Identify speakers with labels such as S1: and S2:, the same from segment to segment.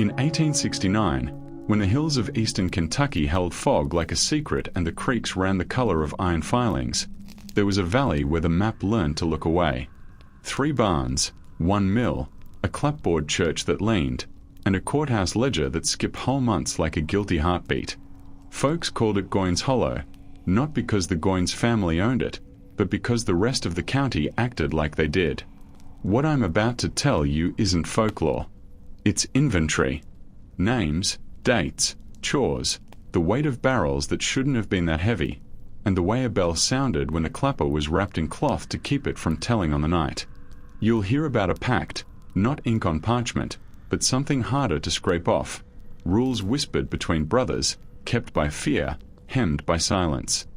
S1: In 1869, when the hills of eastern Kentucky held fog like a secret and the creeks ran the color of iron filings, there was a valley where the map learned to look away. 3 barns, 1 mill, a clapboard church that leaned, and a courthouse ledger that skipped whole months like a guilty heartbeat. Folks called it Goins Hollow, not because the Goins family owned it, but because the rest of the county acted like they did. What I'm about to tell you isn't folklore. It's inventory. Names, dates, chores, the weight of barrels that shouldn't have been that heavy, and the way a bell sounded when the clapper was wrapped in cloth to keep it from telling on the night. You'll hear about a pact, not ink on parchment, but something harder to scrape off. Rules whispered between brothers, kept by fear, hemmed by silence.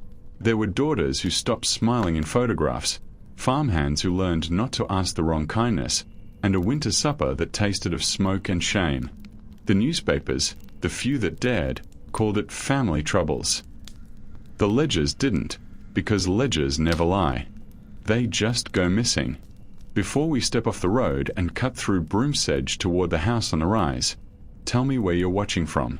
S1: There were daughters who stopped smiling in photographs, farmhands who learned not to ask the wrong kindness, and a winter supper that tasted of smoke and shame. The newspapers, the few that dared, called it family troubles. The ledgers didn't, because ledgers never lie. They just go missing. Before we step off the road and cut through broom sedge toward the house on the rise, tell me where you're watching from.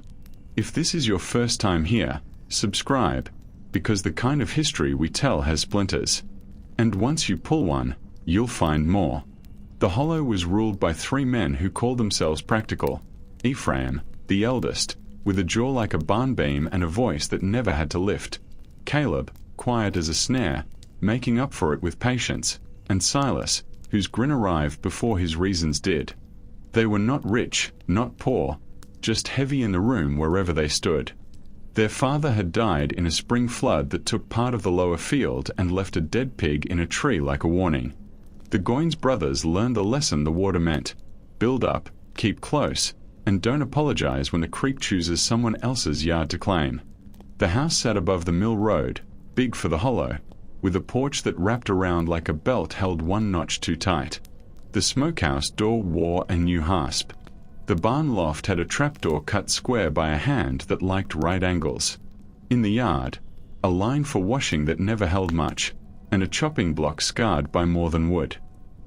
S1: If this is your first time here, subscribe, because the kind of history we tell has splinters. And once you pull one, you'll find more. The Hollow was ruled by 3 men who called themselves practical. Ephraim, the eldest, with a jaw like a barn beam and a voice that never had to lift. Caleb, quiet as a snare, making up for it with patience. And Silas, whose grin arrived before his reasons did. They were not rich, not poor, just heavy in the room wherever they stood. Their father had died in a spring flood that took part of the lower field and left a dead pig in a tree like a warning. The Goins brothers learned the lesson the water meant: build up, keep close, and don't apologize when the creek chooses someone else's yard to claim. The house sat above the mill road, big for the Hollow, with a porch that wrapped around like a belt held 1 notch too tight. The smokehouse door wore a new hasp. The barn loft had a trapdoor cut square by a hand that liked right angles. In the yard, a line for washing that never held much, and a chopping block scarred by more than wood.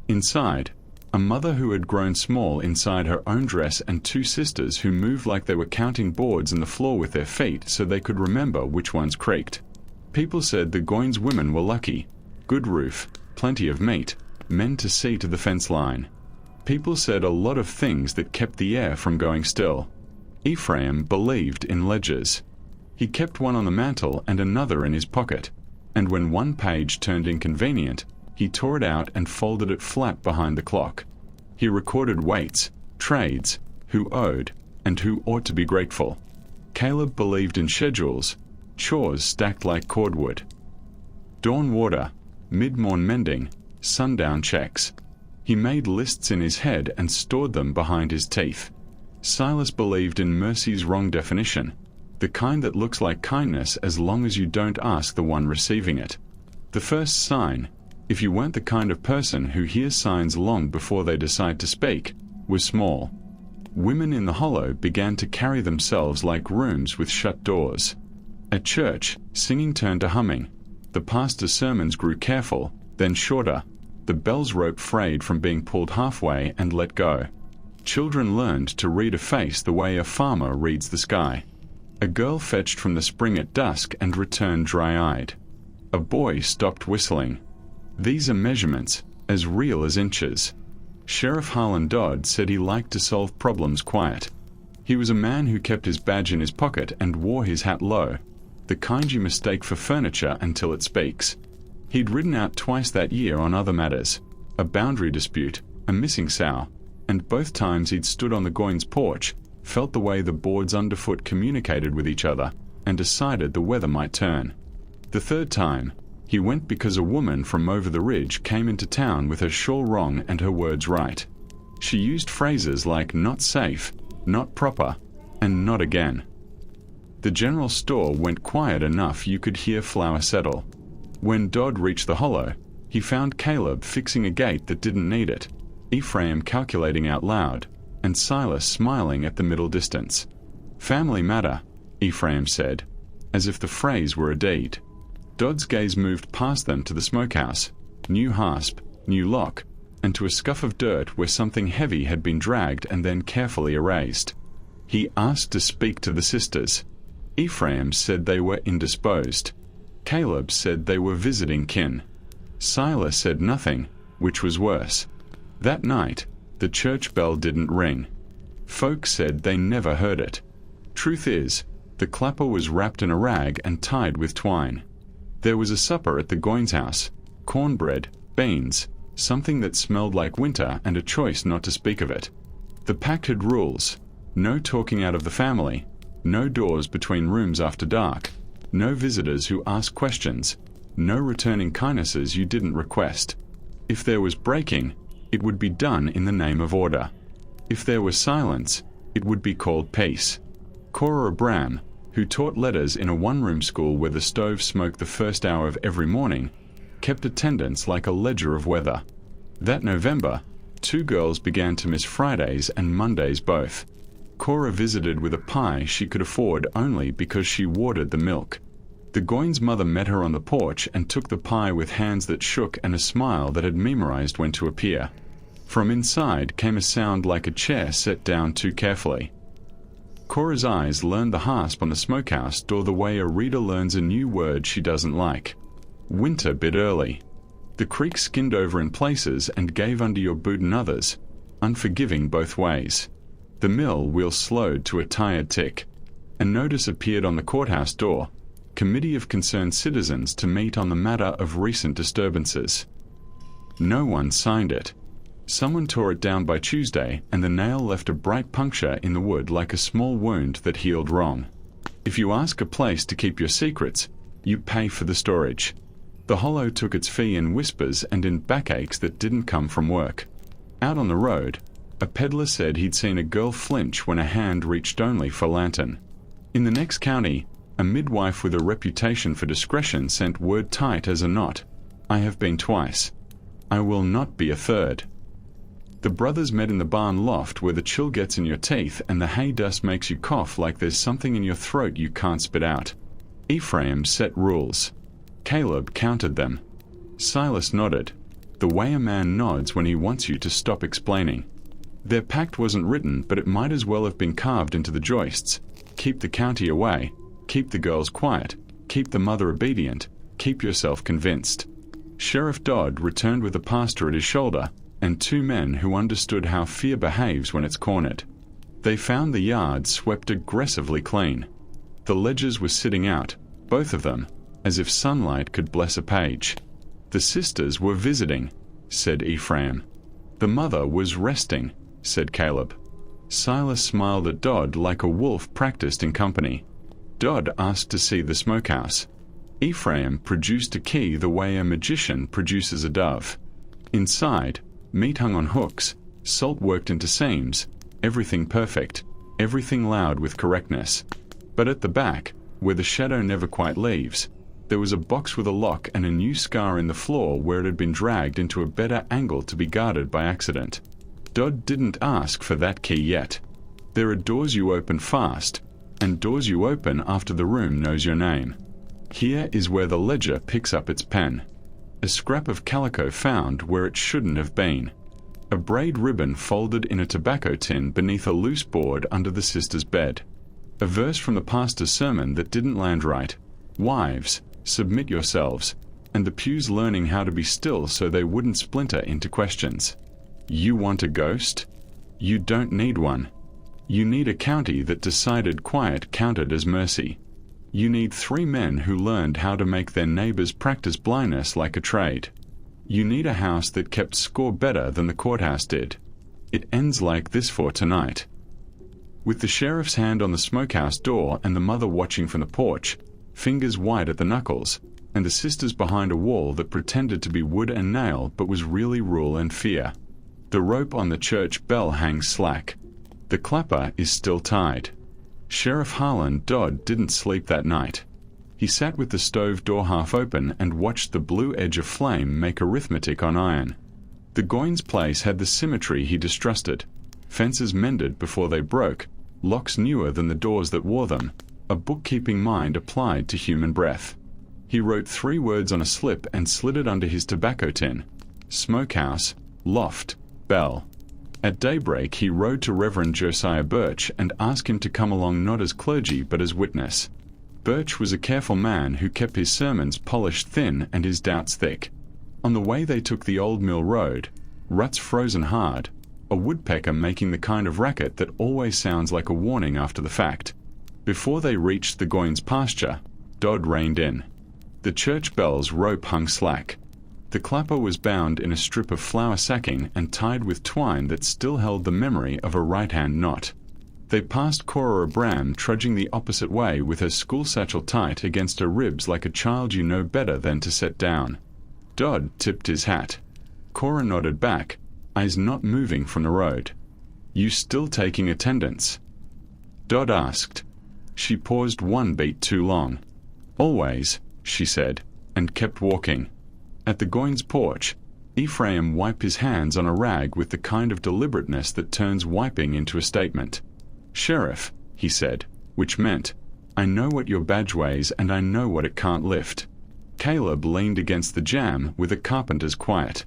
S1: Inside, a mother who had grown small inside her own dress and 2 sisters who moved like they were counting boards in the floor with their feet so they could remember which ones creaked. People said the Goins women were lucky. Good roof, plenty of meat, men to see to the fence line. People said a lot of things that kept the air from going still. Ephraim believed in ledgers. He kept one on the mantel and another in his pocket, and when one page turned inconvenient, he tore it out and folded it flat behind the clock. He recorded weights, trades, who owed, and who ought to be grateful. Caleb believed in schedules, chores stacked like cordwood. Dawn water, mid-morn mending, sundown checks. He made lists in his head and stored them behind his teeth. Silas believed in mercy's wrong definition, the kind that looks like kindness as long as you don't ask the one receiving it. The first sign, if you weren't the kind of person who hears signs long before they decide to speak, was small. Women in the Hollow began to carry themselves like rooms with shut doors. At church, singing turned to humming. The pastor's sermons grew careful, then shorter. The bell's rope frayed from being pulled halfway and let go. Children learned to read a face the way a farmer reads the sky. A girl fetched from the spring at dusk and returned dry-eyed. A boy stopped whistling. These are measurements, as real as inches. Sheriff Harlan Dodd said he liked to solve problems quiet. He was a man who kept his badge in his pocket and wore his hat low, the kind you mistake for furniture until it speaks. He'd ridden out twice that year on other matters, a boundary dispute, a missing sow, and both times he'd stood on the Goins porch, felt the way the boards underfoot communicated with each other, and decided the weather might turn. The 3rd time, he went because a woman from over the ridge came into town with her shawl wrong and her words right. She used phrases like not safe, not proper, and not again. The general store went quiet enough you could hear flour settle. When Dodd reached the Hollow, he found Caleb fixing a gate that didn't need it, Ephraim calculating out loud, and Silas smiling at the middle distance. Family matter, Ephraim said, as if the phrase were a deed. Dodd's gaze moved past them to the smokehouse, new hasp, new lock, and to a scuff of dirt where something heavy had been dragged and then carefully erased. He asked to speak to the sisters. Ephraim said they were indisposed. Caleb said they were visiting kin. Silas said nothing, which was worse. That night, the church bell didn't ring. Folk said they never heard it. Truth is, the clapper was wrapped in a rag and tied with twine. There was a supper at the Goins' house, cornbread, beans, something that smelled like winter, and a choice not to speak of it. The Pact had rules: no talking out of the family, no doors between rooms after dark, no visitors who ask questions, no returning kindnesses you didn't request. If there was breaking, it would be done in the name of order. If there was silence, it would be called peace. Cora Abram, who taught letters in a one-room school where the stove smoked the first hour of every morning, kept attendance like a ledger of weather. That November, 2 girls began to miss Fridays and Mondays both. Cora visited with a pie she could afford only because she watered the milk. The Goins' mother met her on the porch and took the pie with hands that shook and a smile that had memorized when to appear. From inside came a sound like a chair set down too carefully. Cora's eyes learned the hasp on the smokehouse door the way a reader learns a new word she doesn't like. Winter bit early. The creek skinned over in places and gave under your boot in others, unforgiving both ways. The mill wheel slowed to a tired tick. A notice appeared on the courthouse door: Committee of Concerned Citizens to meet on the matter of recent disturbances. No one signed it. Someone tore it down by Tuesday, and the nail left a bright puncture in the wood like a small wound that healed wrong. If you ask a place to keep your secrets, you pay for the storage. The hollow took its fee in whispers and in backaches that didn't come from work. Out on the road, a peddler said he'd seen a girl flinch when a hand reached only for lantern. In the next county, a midwife with a reputation for discretion sent word tight as a knot: I have been twice. I will not be a third. The brothers met in the barn loft where the chill gets in your teeth and the hay dust makes you cough like there's something in your throat you can't spit out. Ephraim set rules. Caleb counted them. Silas nodded, the way a man nods when he wants you to stop explaining. Their pact wasn't written, but it might as well have been carved into the joists. Keep the county away, keep the girls quiet, keep the mother obedient, keep yourself convinced. Sheriff Dodd returned with a pastor at his shoulder, and 2 men who understood how fear behaves when it's cornered. They found the yard swept aggressively clean. The ledgers were sitting out, both of them, as if sunlight could bless a page. The sisters were visiting, said Ephraim. The mother was resting, said Caleb. Silas smiled at Dodd like a wolf practiced in company. Dodd asked to see the smokehouse. Ephraim produced a key the way a magician produces a dove. Inside, meat hung on hooks, salt worked into seams, everything perfect, everything loud with correctness. But at the back, where the shadow never quite leaves, there was a box with a lock and a new scar in the floor where it had been dragged into a better angle to be guarded by accident. Dodd didn't ask for that key yet. There are doors you open fast, and doors you open after the room knows your name. Here is where the ledger picks up its pen. A scrap of calico found where it shouldn't have been. A braid ribbon folded in a tobacco tin beneath a loose board under the sister's bed. A verse from the pastor's sermon that didn't land right. Wives, submit yourselves, and the pews learning how to be still so they wouldn't splinter into questions. You want a ghost? You don't need one. You need a county that decided quiet counted as mercy. You need 3 men who learned how to make their neighbors practice blindness like a trade. You need a house that kept score better than the courthouse did. It ends like this for tonight. With the sheriff's hand on the smokehouse door and the mother watching from the porch, fingers white at the knuckles, and the sisters behind a wall that pretended to be wood and nail but was really rule and fear. The rope on the church bell hangs slack. The clapper is still tied. Sheriff Harlan Dodd didn't sleep that night. He sat with the stove door half open and watched the blue edge of flame make arithmetic on iron. The Goins' place had the symmetry he distrusted. Fences mended before they broke, locks newer than the doors that wore them, a bookkeeping mind applied to human breath. He wrote 3 words on a slip and slid it under his tobacco tin: smokehouse, loft, bell. At daybreak he rode to Reverend Josiah Birch and asked him to come along not as clergy but as witness. Birch was a careful man who kept his sermons polished thin and his doubts thick. On the way they took the Old Mill Road, ruts frozen hard, a woodpecker making the kind of racket that always sounds like a warning after the fact. Before they reached the Goins pasture, Dodd reined in. The church bell's rope hung slack. The clapper was bound in a strip of flour sacking and tied with twine that still held the memory of a right-hand knot. They passed Cora Abram trudging the opposite way with her school satchel tight against her ribs like a child you know better than to set down. Dodd tipped his hat. Cora nodded back, eyes not moving from the road. "You still taking attendance?" Dodd asked. She paused one beat too long. "Always," she said, and kept walking. At the Goins porch, Ephraim wiped his hands on a rag with the kind of deliberateness that turns wiping into a statement. "Sheriff," he said, which meant, "I know what your badge weighs and I know what it can't lift." Caleb leaned against the jamb with a carpenter's quiet.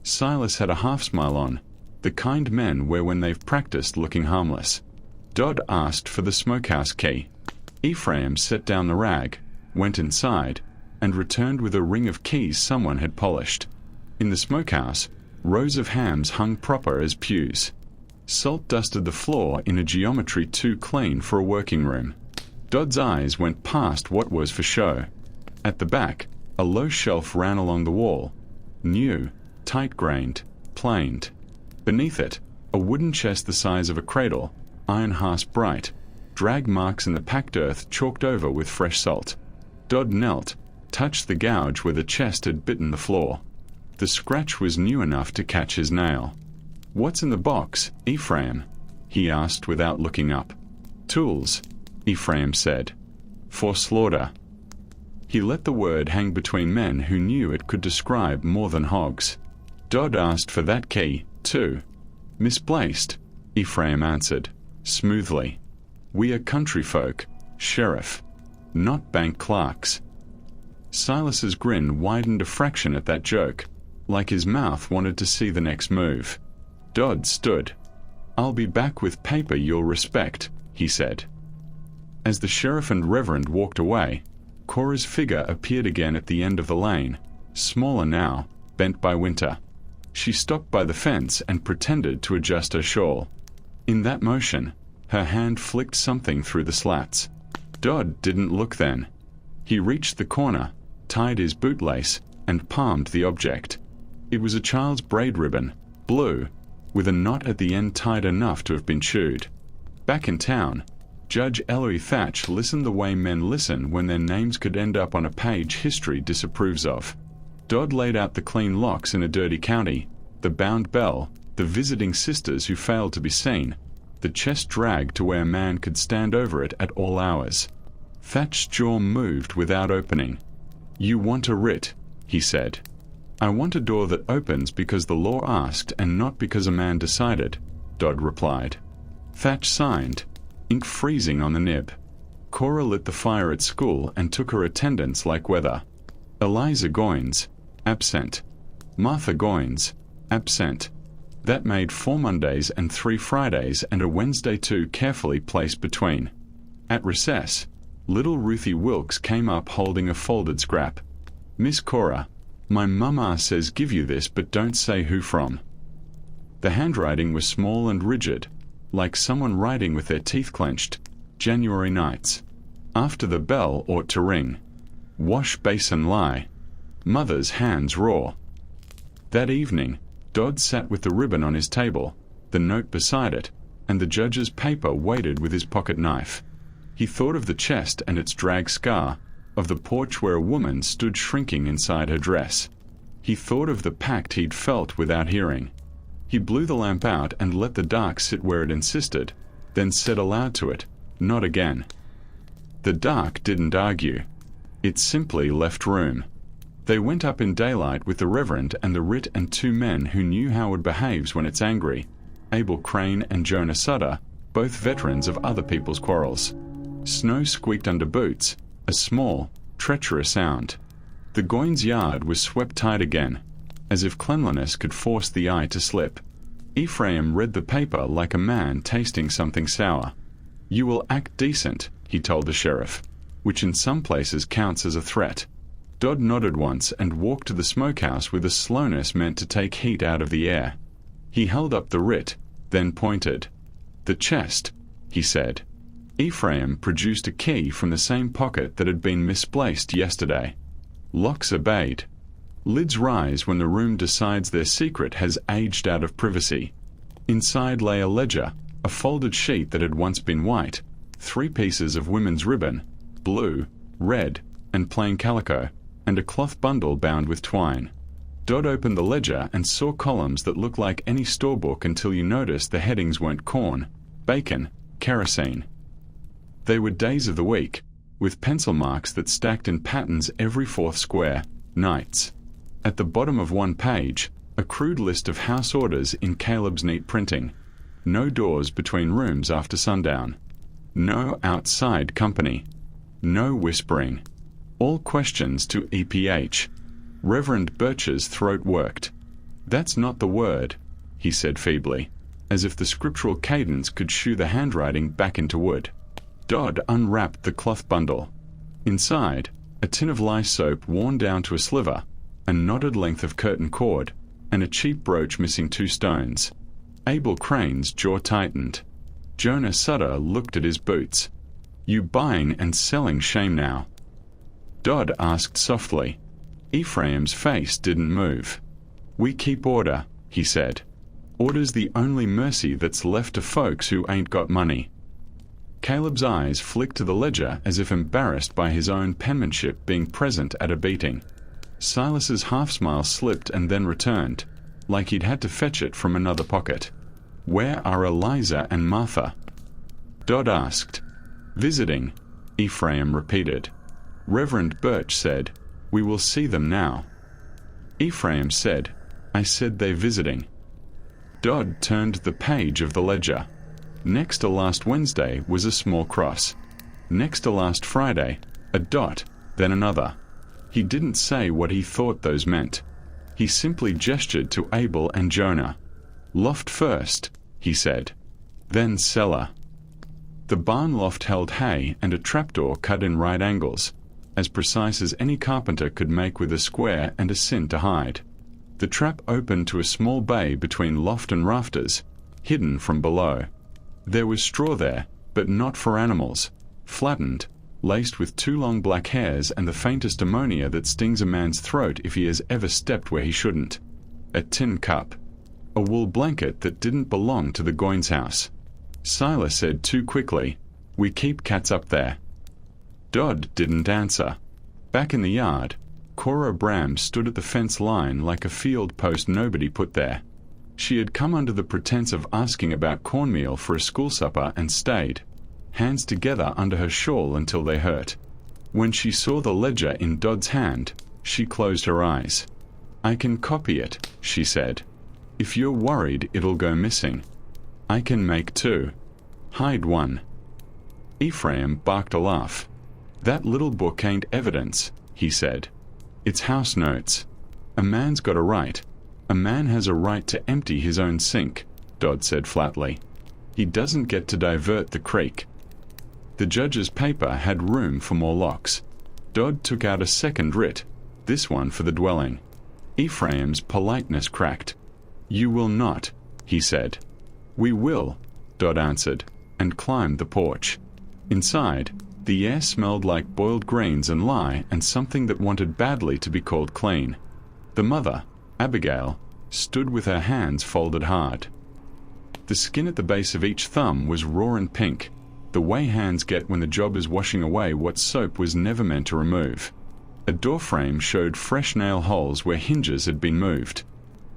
S1: Silas had a half-smile on, the kind men wear when they've practiced looking harmless. Dodd asked for the smokehouse key. Ephraim set down the rag, went inside, and returned with a ring of keys someone had polished. In the smokehouse, rows of hams hung proper as pews. Salt dusted the floor in a geometry too clean for a working room. Dodd's eyes went past what was for show. At the back, a low shelf ran along the wall. New, tight-grained, planed. Beneath it, a wooden chest the size of a cradle, iron hasp bright, drag marks in the packed earth chalked over with fresh salt. Dodd knelt, touched the gouge where the chest had bitten the floor. The scratch was new enough to catch his nail. "What's in the box, Ephraim?" he asked without looking up. "Tools," Ephraim said. "For slaughter." He let the word hang between men who knew it could describe more than hogs. Dodd asked for that key, too. "Misplaced," Ephraim answered, smoothly. "We are country folk, sheriff, not bank clerks." Silas's grin widened a fraction at that joke, like his mouth wanted to see the next move. Dodd stood. "I'll be back with paper you'll respect," he said. As the sheriff and reverend walked away, Cora's figure appeared again at the end of the lane, smaller now, bent by winter. She stopped by the fence and pretended to adjust her shawl. In that motion, her hand flicked something through the slats. Dodd didn't look then. He reached the corner, tied his bootlace, and palmed the object. It was a child's braid ribbon, blue, with a knot at the end tied enough to have been chewed. Back in town, Judge Ellery Thatch listened the way men listen when their names could end up on a page history disapproves of. Dodd laid out the clean locks in a dirty county, the bound bell, the visiting sisters who failed to be seen, the chest dragged to where a man could stand over it at all hours. Thatch's jaw moved without opening. "You want a writ," he said. "I want a door that opens because the law asked and not because a man decided," Dodd replied. Thatch signed, ink freezing on the nib. Cora lit the fire at school and took her attendance like weather. Eliza Goins, absent. Martha Goins, absent. That made 4 Mondays and 3 Fridays and a Wednesday too carefully placed between. At recess, little Ruthie Wilkes came up holding a folded scrap. "Miss Cora, my mama says give you this but don't say who from." The handwriting was small and rigid, like someone writing with their teeth clenched. January nights. After the bell ought to ring. Wash basin lie. Mother's hands raw. That evening, Dodd sat with the ribbon on his table, the note beside it, and the judge's paper weighted with his pocket knife. He thought of the chest and its drag scar, of the porch where a woman stood shrinking inside her dress. He thought of the pact he'd felt without hearing. He blew the lamp out and let the dark sit where it insisted, then said aloud to it, "Not again." The dark didn't argue. It simply left room. They went up in daylight with the Reverend and the writ and 2 men who knew how it behaves when it's angry, Abel Crane and Jonah Sutter, both veterans of other people's quarrels. Snow squeaked under boots, a small, treacherous sound. The Goins yard was swept tight again, as if cleanliness could force the eye to slip. Ephraim read the paper like a man tasting something sour. "You will act decent," he told the sheriff, which in some places counts as a threat. Dodd nodded once and walked to the smokehouse with a slowness meant to take heat out of the air. He held up the writ, then pointed. "The chest," he said. Ephraim produced a key from the same pocket that had been misplaced yesterday. Locks obeyed. Lids rise when the room decides their secret has aged out of privacy. Inside lay a ledger, a folded sheet that had once been white, 3 pieces of women's ribbon, blue, red, and plain calico, and a cloth bundle bound with twine. Dodd opened the ledger and saw columns that looked like any store book until you noticed the headings weren't corn, bacon, kerosene. They were days of the week, with pencil marks that stacked in patterns every 4th square, nights. At the bottom of one page, a crude list of house orders in Caleb's neat printing. No doors between rooms after sundown. No outside company. No whispering. All questions to EPH. Reverend Birch's throat worked. "That's not the word," he said feebly, as if the scriptural cadence could shoo the handwriting back into wood. Dodd unwrapped the cloth bundle. Inside, a tin of lye soap worn down to a sliver, a knotted length of curtain cord, and a cheap brooch missing 2 stones. Abel Crane's jaw tightened. Jonah Sutter looked at his boots. "You buying and selling shame now?" Dodd asked softly. Ephraim's face didn't move. "We keep order," he said. "Order's the only mercy that's left to folks who ain't got money." Caleb's eyes flicked to the ledger as if embarrassed by his own penmanship being present at a beating. Silas's half-smile slipped and then returned, like he'd had to fetch it from another pocket. "Where are Eliza and Martha?" Dodd asked. "Visiting," Ephraim repeated. Reverend Birch said, "We will see them now." Ephraim said, "I said they're visiting." Dodd turned the page of the ledger. Next to last Wednesday was a small cross. Next to last Friday, a dot, then another. He didn't say what he thought those meant. He simply gestured to Abel and Jonah. "Loft first," he said. "Then cellar." The barn loft held hay and a trapdoor cut in right angles, as precise as any carpenter could make with a square and a sin to hide. The trap opened to a small bay between loft and rafters, hidden from below. There was straw there, but not for animals, flattened, laced with 2 long black hairs and the faintest ammonia that stings a man's throat if he has ever stepped where he shouldn't. A tin cup. A wool blanket that didn't belong to the Goins house. Silas said too quickly, "We keep cats up there." Dodd didn't answer. Back in the yard, Cora Bram stood at the fence line like a field post nobody put there. She had come under the pretense of asking about cornmeal for a school supper and stayed, hands together under her shawl until they hurt. When she saw the ledger in Dodd's hand, she closed her eyes. "I can copy it," she said. "If you're worried it'll go missing. I can make 2. Hide 1. Ephraim barked a laugh. "That little book ain't evidence," he said. "It's house notes. A man's got a right. A man has a right to empty his own sink," Dodd said flatly. "He doesn't get to divert the creek." The judge's paper had room for more locks. Dodd took out a second writ, this one for the dwelling. Ephraim's politeness cracked. "You will not," he said. "We will," Dodd answered, and climbed the porch. Inside, the air smelled like boiled greens and lye and something that wanted badly to be called clean. The mother, Abigail, stood with her hands folded hard. The skin at the base of each thumb was raw and pink, the way hands get when the job is washing away what soap was never meant to remove. A doorframe showed fresh nail holes where hinges had been moved.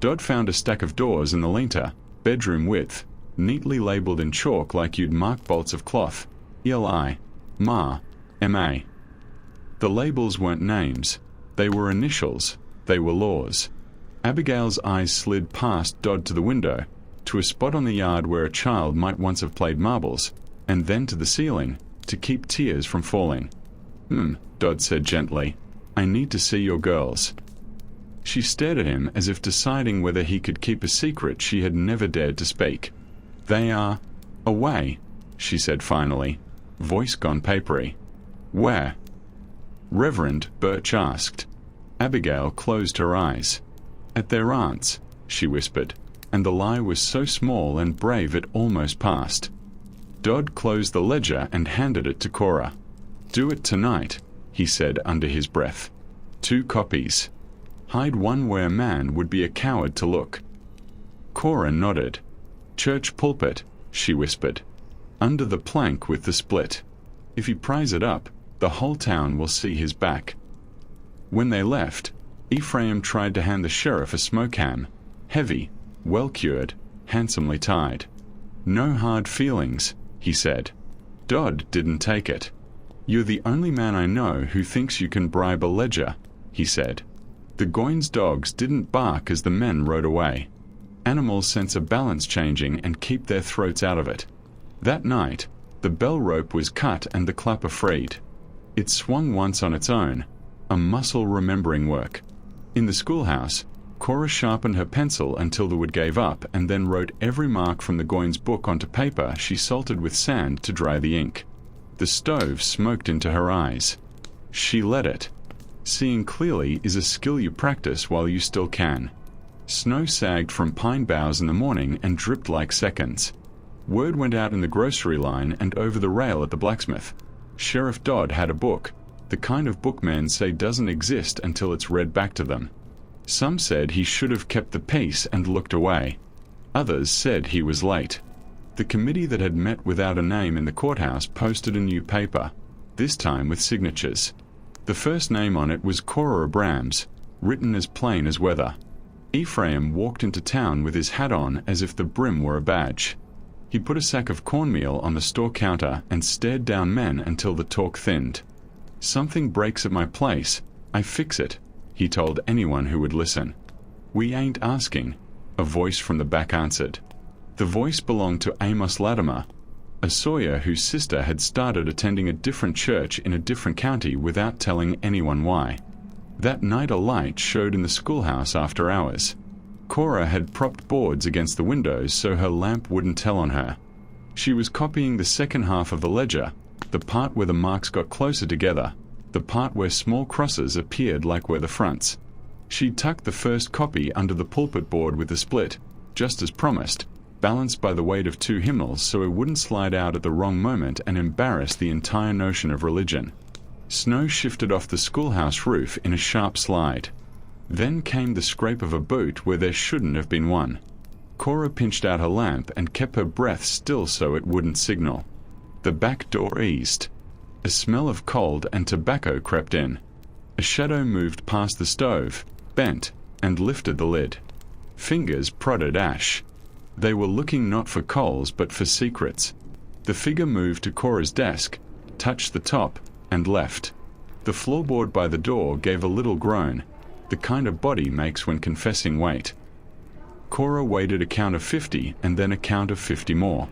S1: Dodd found a stack of doors in the linter, bedroom width, neatly labelled in chalk like you'd mark bolts of cloth, Eli, Ma, M.A. The labels weren't names. They were initials. They were laws. Abigail's eyes slid past Dodd to the window, to a spot on the yard where a child might once have played marbles, and then to the ceiling, to keep tears from falling. Dodd said gently. "I need to see your girls." She stared at him as if deciding whether he could keep a secret she had never dared to speak. "They are away," she said finally, voice gone papery. "Where?" Reverend Birch asked. Abigail closed her eyes. "At their aunt's," she whispered, and the lie was so small and brave it almost passed. Dodd closed the ledger and handed it to Cora. "Do it tonight," he said under his breath. 2 copies. Hide one where a man would be a coward to look. Cora nodded. "Church pulpit," she whispered. "Under the plank with the split. If you prise it up, the whole town will see his back." When they left, Ephraim tried to hand the sheriff a smoke ham, heavy, well-cured, handsomely tied. "No hard feelings," he said. Dodd didn't take it. "You're the only man I know who thinks you can bribe a ledger," he said. The Goins dogs didn't bark as the men rode away. Animals sense a balance changing and keep their throats out of it. That night, the bell rope was cut and the clapper freed. It swung once on its own, a muscle remembering work. In the schoolhouse, Cora sharpened her pencil until the wood gave up and then wrote every mark from the Goins book onto paper she salted with sand to dry the ink. The stove smoked into her eyes. She let it. Seeing clearly is a skill you practice while you still can. Snow sagged from pine boughs in the morning and dripped like seconds. Word went out in the grocery line and over the rail at the blacksmith. Sheriff Dodd had a book, the kind of book men say doesn't exist until it's read back to them. Some said he should have kept the peace and looked away. Others said he was late. The committee that had met without a name in the courthouse posted a new paper, this time with signatures. The first name on it was Cora Abrams, written as plain as weather. Ephraim walked into town with his hat on as if the brim were a badge. He put a sack of cornmeal on the store counter and stared down men until the talk thinned. "Something breaks at my place. I fix it," he told anyone who would listen. "We ain't asking," a voice from the back answered. The voice belonged to Amos Latimer, a Sawyer whose sister had started attending a different church in a different county without telling anyone why. That night a light showed in the schoolhouse after hours. Cora had propped boards against the windows so her lamp wouldn't tell on her. She was copying the second half of the ledger, the part where the marks got closer together, the part where small crosses appeared like were the fronts. She'd tucked the first copy under the pulpit board with the split, just as promised, balanced by the weight of 2 hymnals so it wouldn't slide out at the wrong moment and embarrass the entire notion of religion. Snow shifted off the schoolhouse roof in a sharp slide. Then came the scrape of a boot where there shouldn't have been one. Cora pinched out her lamp and kept her breath still so it wouldn't signal. The back door eased. A smell of cold and tobacco crept in. A shadow moved past the stove, bent, and lifted the lid. Fingers prodded ash. They were looking not for coals but for secrets. The figure moved to Cora's desk, touched the top, and left. The floorboard by the door gave a little groan, the kind a body makes when confessing weight. Cora waited a count of 50 and then a count of 50 more.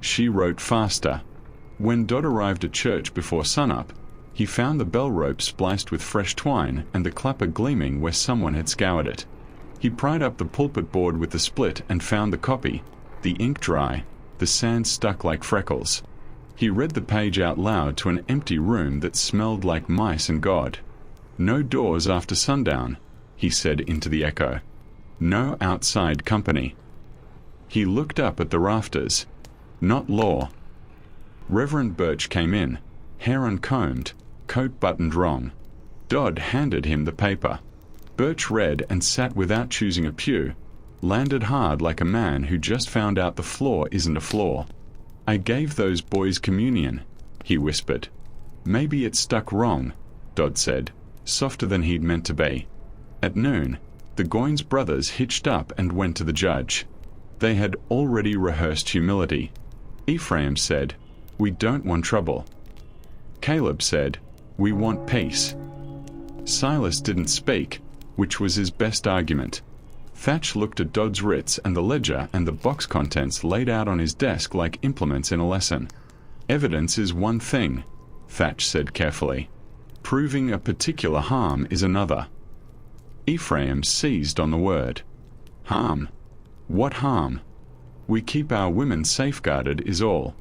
S1: She wrote faster. When Dodd arrived at church before sunup, he found the bell rope spliced with fresh twine and the clapper gleaming where someone had scoured it. He pried up the pulpit board with the split and found the copy, the ink dry, the sand stuck like freckles. He read the page out loud to an empty room that smelled like mice and God. "No doors after sundown," he said into the echo. "No outside company." He looked up at the rafters. "Not law." Reverend Birch came in, hair uncombed, coat buttoned wrong. Dodd handed him the paper. Birch read and sat without choosing a pew, landed hard like a man who just found out the floor isn't a floor. "I gave those boys communion," he whispered. "Maybe it stuck wrong," Dodd said, softer than he'd meant to be. At noon, the Goins brothers hitched up and went to the judge. They had already rehearsed humility. Ephraim said, "We don't want trouble." Caleb said, "We want peace." Silas didn't speak, which was his best argument. Thatch looked at Dodd's writs and the ledger and the box contents laid out on his desk like implements in a lesson. "Evidence is one thing," Thatch said carefully. "Proving a particular harm is another." Ephraim seized on the word. Harm. What harm? We keep our women safeguarded is all.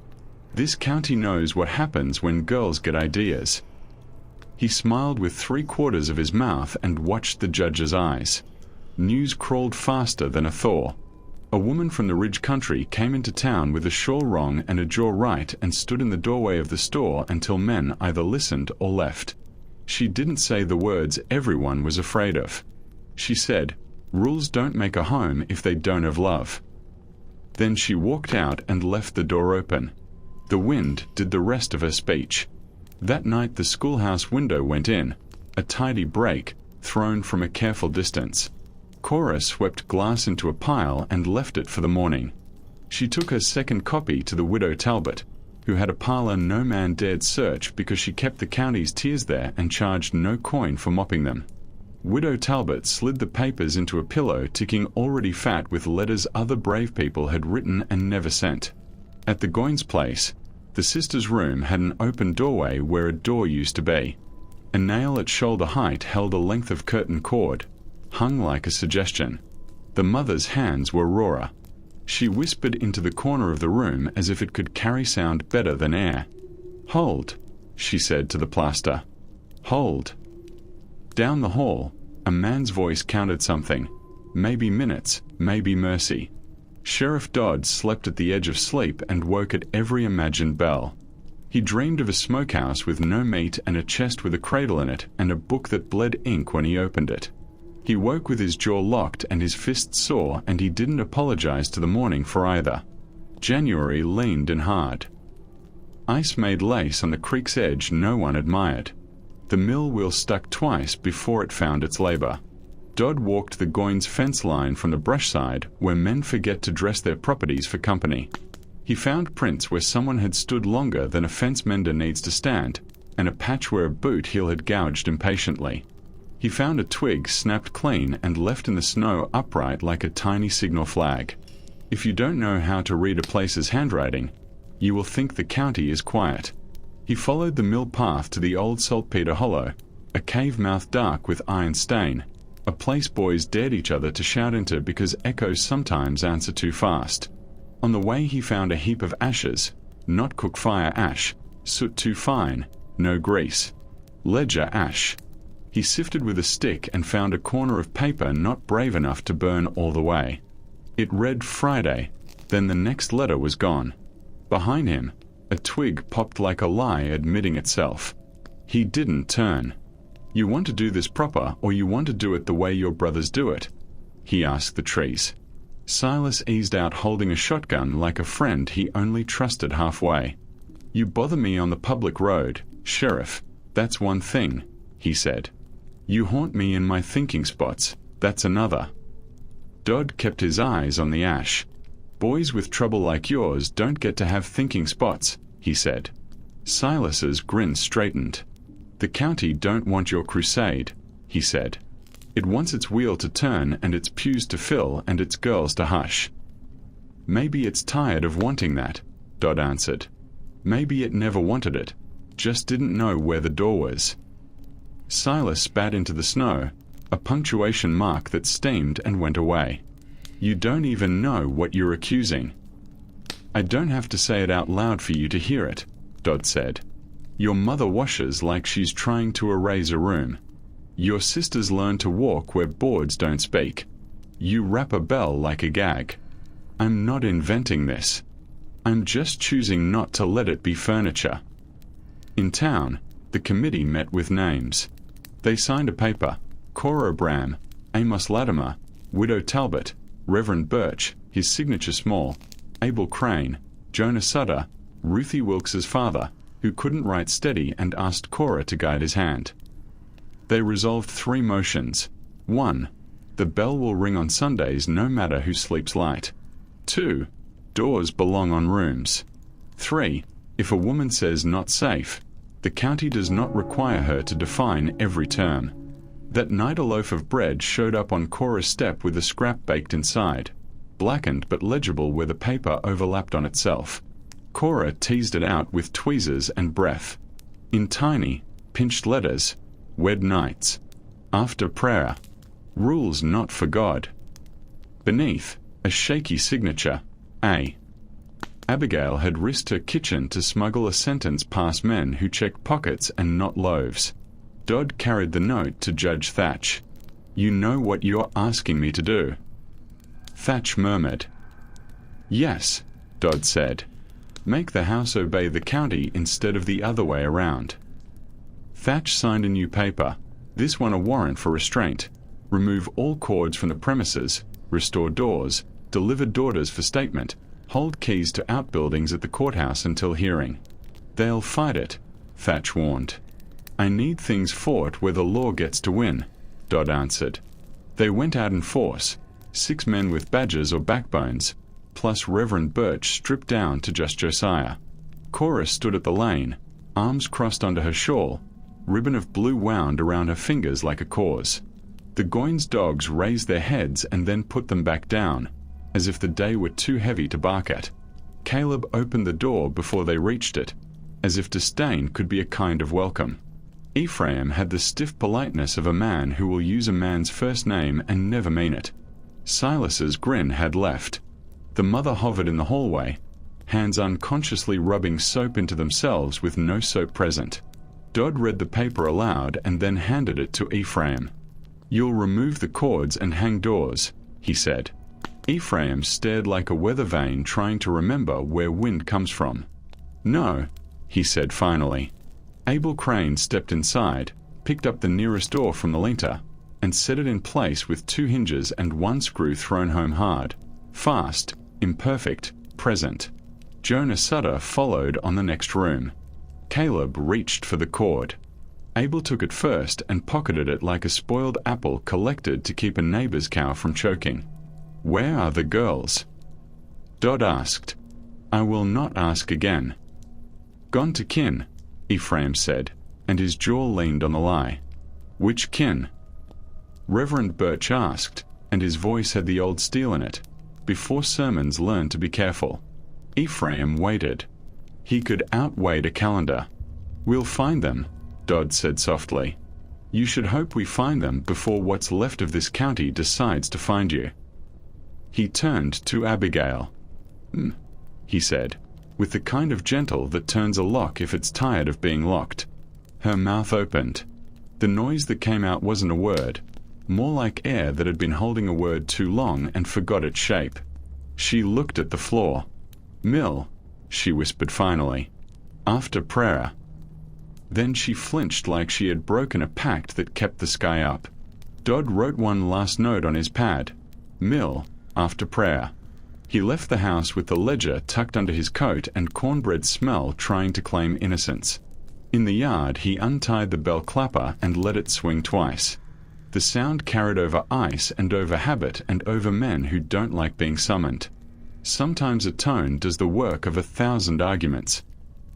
S1: This county knows what happens when girls get ideas. He smiled with 3/4 of his mouth and watched the judge's eyes. News crawled faster than a thaw. A woman from the Ridge country came into town with a shawl wrong and a jaw right and stood in the doorway of the store until men either listened or left. She didn't say the words everyone was afraid of. She said, "Rules don't make a home if they don't have love." Then she walked out and left the door open. The wind did the rest of her speech. That night the schoolhouse window went in, a tidy break, thrown from a careful distance. Cora swept glass into a pile and left it for the morning. She took her second copy to the widow Talbot, who had a parlor no man dared search because she kept the county's tears there and charged no coin for mopping them. Widow Talbot slid the papers into a pillow ticking already fat with letters other brave people had written and never sent. At the Goins place, the sisters' room had an open doorway where a door used to be. A nail at shoulder height held a length of curtain cord, hung like a suggestion. The mother's hands were rawer. She whispered into the corner of the room as if it could carry sound better than air. "Hold," she said to the plaster. "Hold." Down the hall, a man's voice counted something. Maybe minutes, maybe mercy. Sheriff Dodd slept at the edge of sleep and woke at every imagined bell. He dreamed of a smokehouse with no meat and a chest with a cradle in it and a book that bled ink when he opened it. He woke with his jaw locked and his fists sore, and he didn't apologize to the morning for either. January leaned and hard. Ice made lace on the creek's edge no one admired. The mill wheel stuck twice before it found its labor. Dodd walked the Goins fence line from the brush side, where men forget to dress their properties for company. He found prints where someone had stood longer than a fence mender needs to stand, and a patch where a boot heel had gouged impatiently. He found a twig snapped clean and left in the snow upright like a tiny signal flag. If you don't know how to read a place's handwriting, you will think the county is quiet. He followed the mill path to the old saltpeter hollow, a cave mouth dark with iron stain, a place boys dared each other to shout into because echoes sometimes answer too fast. On the way he found a heap of ashes, not cook fire ash, soot too fine, no grease. Ledger ash. He sifted with a stick and found a corner of paper not brave enough to burn all the way. It read Friday, then the next letter was gone. Behind him, a twig popped like a lie admitting itself. He didn't turn. "You want to do this proper, or you want to do it the way your brothers do it?" he asked the trees. Silas eased out holding a shotgun like a friend he only trusted halfway. "You bother me on the public road, Sheriff, that's one thing," he said. "You haunt me in my thinking spots, that's another." Dodd kept his eyes on the ash. "Boys with trouble like yours don't get to have thinking spots," he said. Silas's grin straightened. "The county don't want your crusade," he said. "It wants its wheel to turn and its pews to fill and its girls to hush." "Maybe it's tired of wanting that," Dodd answered. "Maybe it never wanted it, just didn't know where the door was." Silas spat into the snow, a punctuation mark that steamed and went away. "You don't even know what you're accusing." "I don't have to say it out loud for you to hear it," Dodd said. "Your mother washes like she's trying to erase a room. Your sisters learn to walk where boards don't speak. You rap a bell like a gag. I'm not inventing this. I'm just choosing not to let it be furniture." In town, the committee met with names. They signed a paper. Cora Bram, Amos Latimer, Widow Talbot, Reverend Birch, his signature small, Abel Crane, Jonah Sutter, Ruthie Wilkes's father, who couldn't write steady and asked Cora to guide his hand. They resolved 3 motions. 1. The bell will ring on Sundays no matter who sleeps light. 2. Doors belong on rooms. 3. If a woman says not safe, the county does not require her to define every term. That night a loaf of bread showed up on Cora's step with a scrap baked inside, blackened but legible where the paper overlapped on itself. Cora teased it out with tweezers and breath. In tiny, pinched letters, "Wed nights. After prayer." Rules not for God. Beneath, a shaky signature, A. Abigail had risked her kitchen to smuggle a sentence past men who checked pockets and not loaves. Dodd carried the note to Judge Thatch. "You know what you're asking me to do." Thatch murmured. "Yes," Dodd said. "Make the House obey the county instead of the other way around." Thatch signed a new paper, this one a warrant for restraint. Remove all cords from the premises, restore doors, deliver daughters for statement, hold keys to outbuildings at the courthouse until hearing. "They'll fight it," Thatch warned. "I need things fought where the law gets to win," Dodd answered. They went out in force, 6 men with badges or backbones, plus Reverend Birch stripped down to just Josiah. Cora stood at the lane, arms crossed under her shawl, ribbon of blue wound around her fingers like a cause. The Goins dogs raised their heads and then put them back down, as if the day were too heavy to bark at. Caleb opened the door before they reached it, as if disdain could be a kind of welcome. Ephraim had the stiff politeness of a man who will use a man's first name and never mean it. Silas's grin had left. The mother hovered in the hallway, hands unconsciously rubbing soap into themselves with no soap present. Dodd read the paper aloud and then handed it to Ephraim. "You'll remove the cords and hang doors," he said. Ephraim stared like a weather vane trying to remember where wind comes from. "No," he said finally. Abel Crane stepped inside, picked up the nearest door from the linter, and set it in place with 2 hinges and 1 screw thrown home hard. Fast, imperfect, present. Jonah Sutter followed on the next room. Caleb reached for the cord. Abel took it first and pocketed it like a spoiled apple collected to keep a neighbor's cow from choking. "Where are the girls?" Dodd asked. "I will not ask again." "Gone to kin," Ephraim said, and his jaw leaned on the lie. "Which kin?" Reverend Birch asked, and his voice had the old steel in it. Before sermons learn to be careful. Ephraim waited. He could outwait a calendar. "We'll find them," Dodd said softly. "You should hope we find them before what's left of this county decides to find you." He turned to Abigail. He said, with the kind of gentle that turns a lock if it's tired of being locked. Her mouth opened. The noise that came out wasn't a word, more like air that had been holding a word too long and forgot its shape. She looked at the floor. "Mill," she whispered finally. "After prayer." Then she flinched like she had broken a pact that kept the sky up. Dodd wrote one last note on his pad. "Mill, after prayer." He left the house with the ledger tucked under his coat and cornbread smell trying to claim innocence. In the yard, he untied the bell clapper and let it swing twice. The sound carried over ice and over habit and over men who don't like being summoned. Sometimes a tone does the work of 1,000 arguments.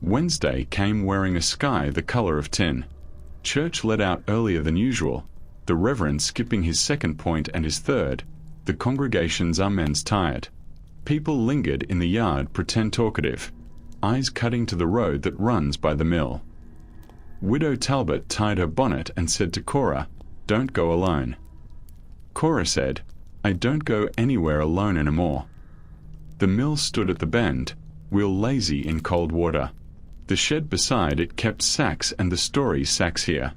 S1: Wednesday came wearing a sky the color of tin. Church let out earlier than usual, the Reverend skipping his second point and his third, the congregation's amens tired. People lingered in the yard pretend talkative, eyes cutting to the road that runs by the mill. Widow Talbot tied her bonnet and said to Cora, "Don't go alone." Cora said, "I don't go anywhere alone anymore." The mill stood at the bend, wheel lazy in cold water. The shed beside it kept sacks and the story sacks here.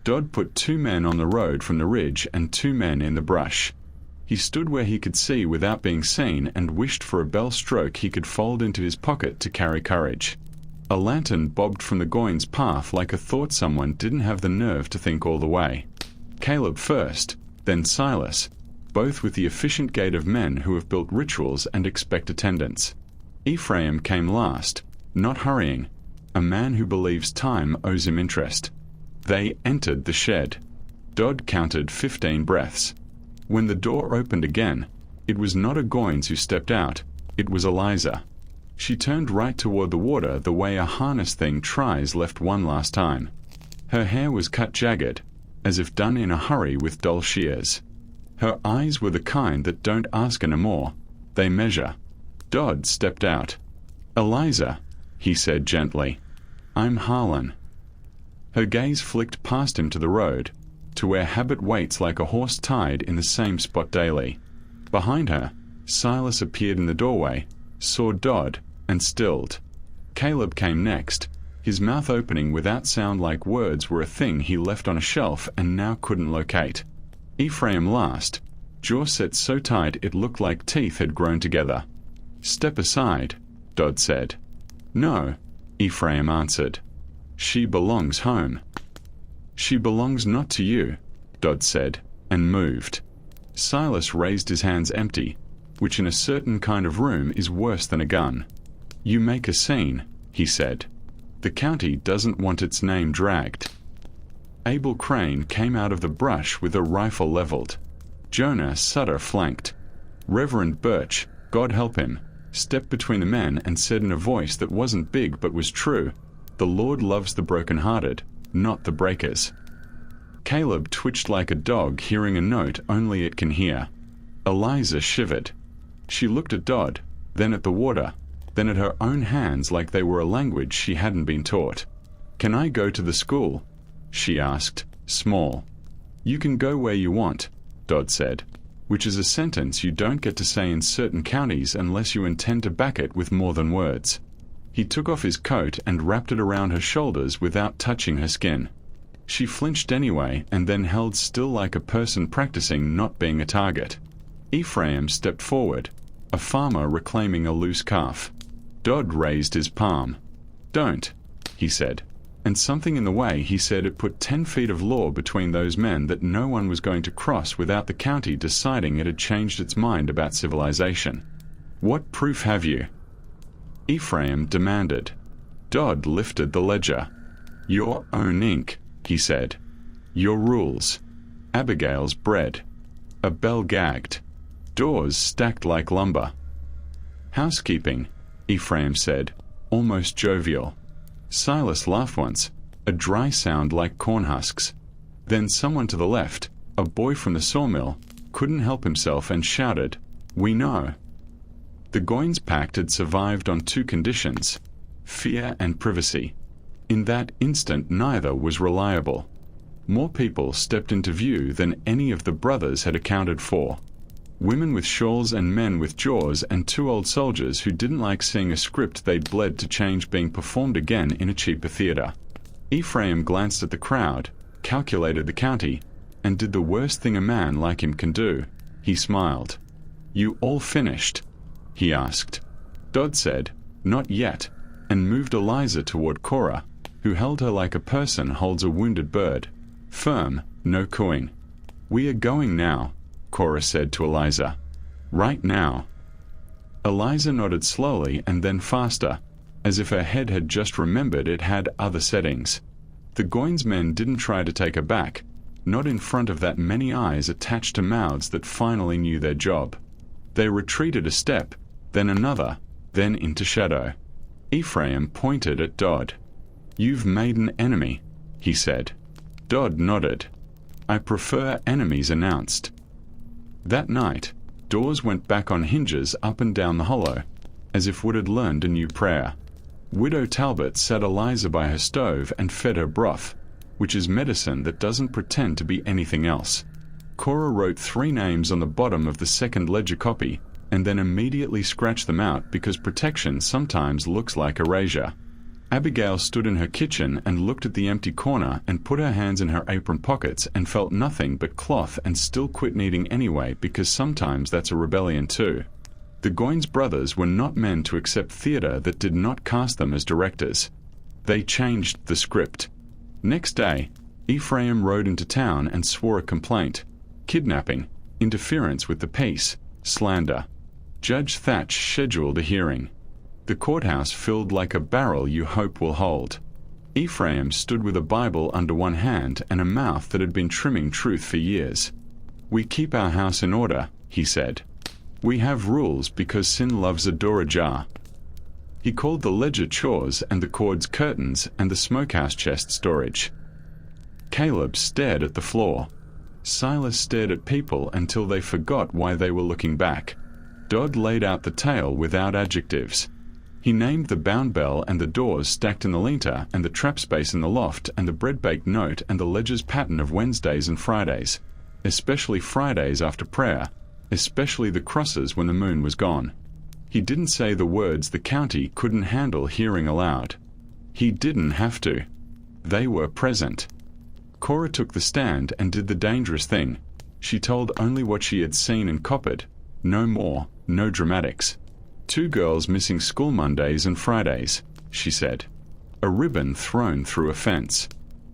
S1: Dodd put 2 men on the road from the ridge and 2 men in the brush. He stood where he could see without being seen and wished for a bell stroke he could fold into his pocket to carry courage. A lantern bobbed from the Goins path like a thought someone didn't have the nerve to think all the way. Caleb first, then Silas, both with the efficient gait of men who have built rituals and expect attendance. Ephraim came last, not hurrying, a man who believes time owes him interest. They entered the shed. Dodd counted 15 breaths. When the door opened again, it was not a Goins who stepped out, it was Eliza. She turned right toward the water the way a harness thing tries left one last time. Her hair was cut jagged, as if done in a hurry with dull shears. Her eyes were the kind that don't ask any more, they measure. Dodd stepped out. "Eliza," he said gently, "I'm Harlan." Her gaze flicked past him to the road. to where habit waits like a horse tied in the same spot daily. Behind her, Silas appeared in the doorway, saw Dodd, and stilled. Caleb came next, his mouth opening without sound like words were a thing he left on a shelf and now couldn't locate. Ephraim last, jaw set so tight it looked like teeth had grown together. "Step aside," Dodd said. "No," Ephraim answered. "She belongs home." "She belongs not to you," Dodd said, and moved. Silas raised his hands empty, which in a certain kind of room is worse than a gun. "You make a scene," he said. "The county doesn't want its name dragged." Abel Crane came out of the brush with a rifle leveled. Jonah Sutter flanked. Reverend Birch, God help him, stepped between the men and said in a voice that wasn't big but was true, "The Lord loves the brokenhearted, not the breakers." Caleb twitched like a dog hearing a note only it can hear. Eliza shivered. She looked at Dodd, then at the water, then at her own hands like they were a language she hadn't been taught. "Can I go to the school?" she asked, small. "You can go where you want," Dodd said, which is a sentence you don't get to say in certain counties unless you intend to back it with more than words. He took off his coat and wrapped it around her shoulders without touching her skin. She flinched anyway and then held still like a person practicing not being a target. Ephraim stepped forward, a farmer reclaiming a loose calf. Dodd raised his palm. "Don't," he said, and something in the way he said it put 10 feet of law between those men that no one was going to cross without the county deciding it had changed its mind about civilization. "What proof have you?" Ephraim demanded. Dodd lifted the ledger. "Your own ink," he said. "Your rules. Abigail's bread. A bell gagged. Doors stacked like lumber." "Housekeeping," Ephraim said, almost jovial. Silas laughed once, a dry sound like corn husks. Then someone to the left, a boy from the sawmill, couldn't help himself and shouted, "We know." The Goins Pact had survived on 2 conditions, fear and privacy. In that instant neither was reliable. More people stepped into view than any of the brothers had accounted for. Women with shawls and men with jaws and 2 old soldiers who didn't like seeing a script they'd bled to change being performed again in a cheaper theater. Ephraim glanced at the crowd, calculated the county, and did the worst thing a man like him can do. He smiled. "You all finished?" he asked. Dodd said, "Not yet," and moved Eliza toward Cora, who held her like a person holds a wounded bird. Firm, no cooing. "We are going now," Cora said to Eliza. "Right now." Eliza nodded slowly and then faster, as if her head had just remembered it had other settings. The Goins men didn't try to take her back, not in front of that many eyes attached to mouths that finally knew their job. They retreated a step, then another, then into shadow. Ephraim pointed at Dodd. "You've made an enemy," he said. Dodd nodded. "I prefer enemies announced." That night, doors went back on hinges up and down the hollow, as if Wood had learned a new prayer. Widow Talbot sat Eliza by her stove and fed her broth, which is medicine that doesn't pretend to be anything else. Cora wrote 3 names on the bottom of the second ledger copy, and then immediately scratched them out because protection sometimes looks like erasure. Abigail stood in her kitchen and looked at the empty corner and put her hands in her apron pockets and felt nothing but cloth and still quit kneading anyway because sometimes that's a rebellion too. The Goins brothers were not men to accept theater that did not cast them as directors. They changed the script. Next day, Ephraim rode into town and swore a complaint. Kidnapping, interference with the peace, slander. Judge Thatch scheduled a hearing. The courthouse filled like a barrel you hope will hold. Ephraim stood with a Bible under one hand and a mouth that had been trimming truth for years. "We keep our house in order," he said. "We have rules because sin loves a door ajar." He called the ledger chores and the cords curtains and the smokehouse chest storage. Caleb stared at the floor. Silas stared at people until they forgot why they were looking back. Dodd laid out the tale without adjectives. He named the bound bell and the doors stacked in the linter and the trap space in the loft and the bread-baked note and the ledger's pattern of Wednesdays and Fridays, especially Fridays after prayer, especially the crosses when the moon was gone. He didn't say the words the county couldn't handle hearing aloud. He didn't have to. They were present. Cora took the stand and did the dangerous thing. She told only what she had seen and copied. No more, no dramatics. 2 girls missing school Mondays and Fridays, she said. A ribbon thrown through a fence.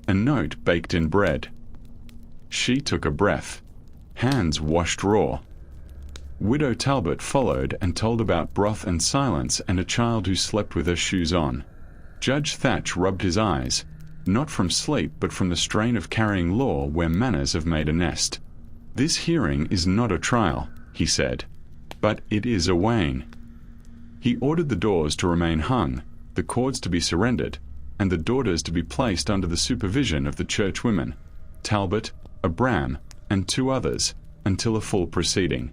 S1: A note baked in bread. She took a breath. Hands washed raw. Widow Talbot followed and told about broth and silence and a child who slept with her shoes on. Judge Thatch rubbed his eyes, not from sleep but from the strain of carrying law where manners have made a nest. This hearing is not a trial, he said, but it is a weighing. He ordered the doors to remain hung, the cords to be surrendered, and the daughters to be placed under the supervision of the church women, Talbot, Abram, and 2 others, until a full proceeding.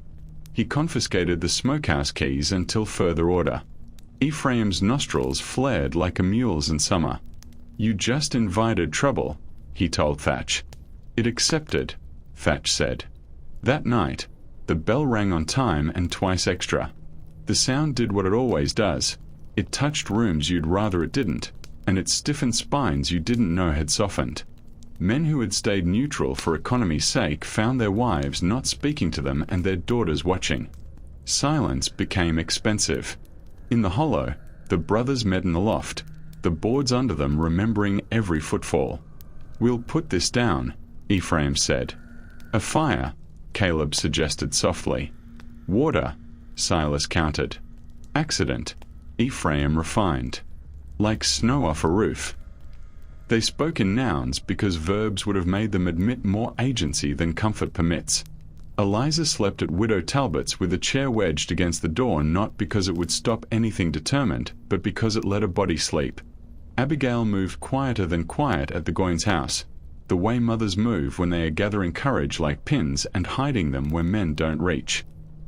S1: He confiscated the smokehouse keys until further order. Ephraim's nostrils flared like a mule's in summer. You just invited trouble, he told Thatch. It accepted, Thatch said. That night, the bell rang on time and twice extra. The sound did what it always does. It touched rooms you'd rather it didn't, and it stiffened spines you didn't know had softened. Men who had stayed neutral for economy's sake found their wives not speaking to them and their daughters watching. Silence became expensive. In the hollow, the brothers met in the loft, the boards under them remembering every footfall. We'll put this down, Ephraim said. A fire, Caleb suggested softly. Water, Silas countered. Accident, Ephraim refined. Like snow off a roof. They spoke in nouns because verbs would have made them admit more agency than comfort permits. Eliza slept at Widow Talbot's with a chair wedged against the door not because it would stop anything determined, but because it let a body sleep. Abigail moved quieter than quiet at the Goins house, the way mothers move when they are gathering courage like pins and hiding them where men don't reach.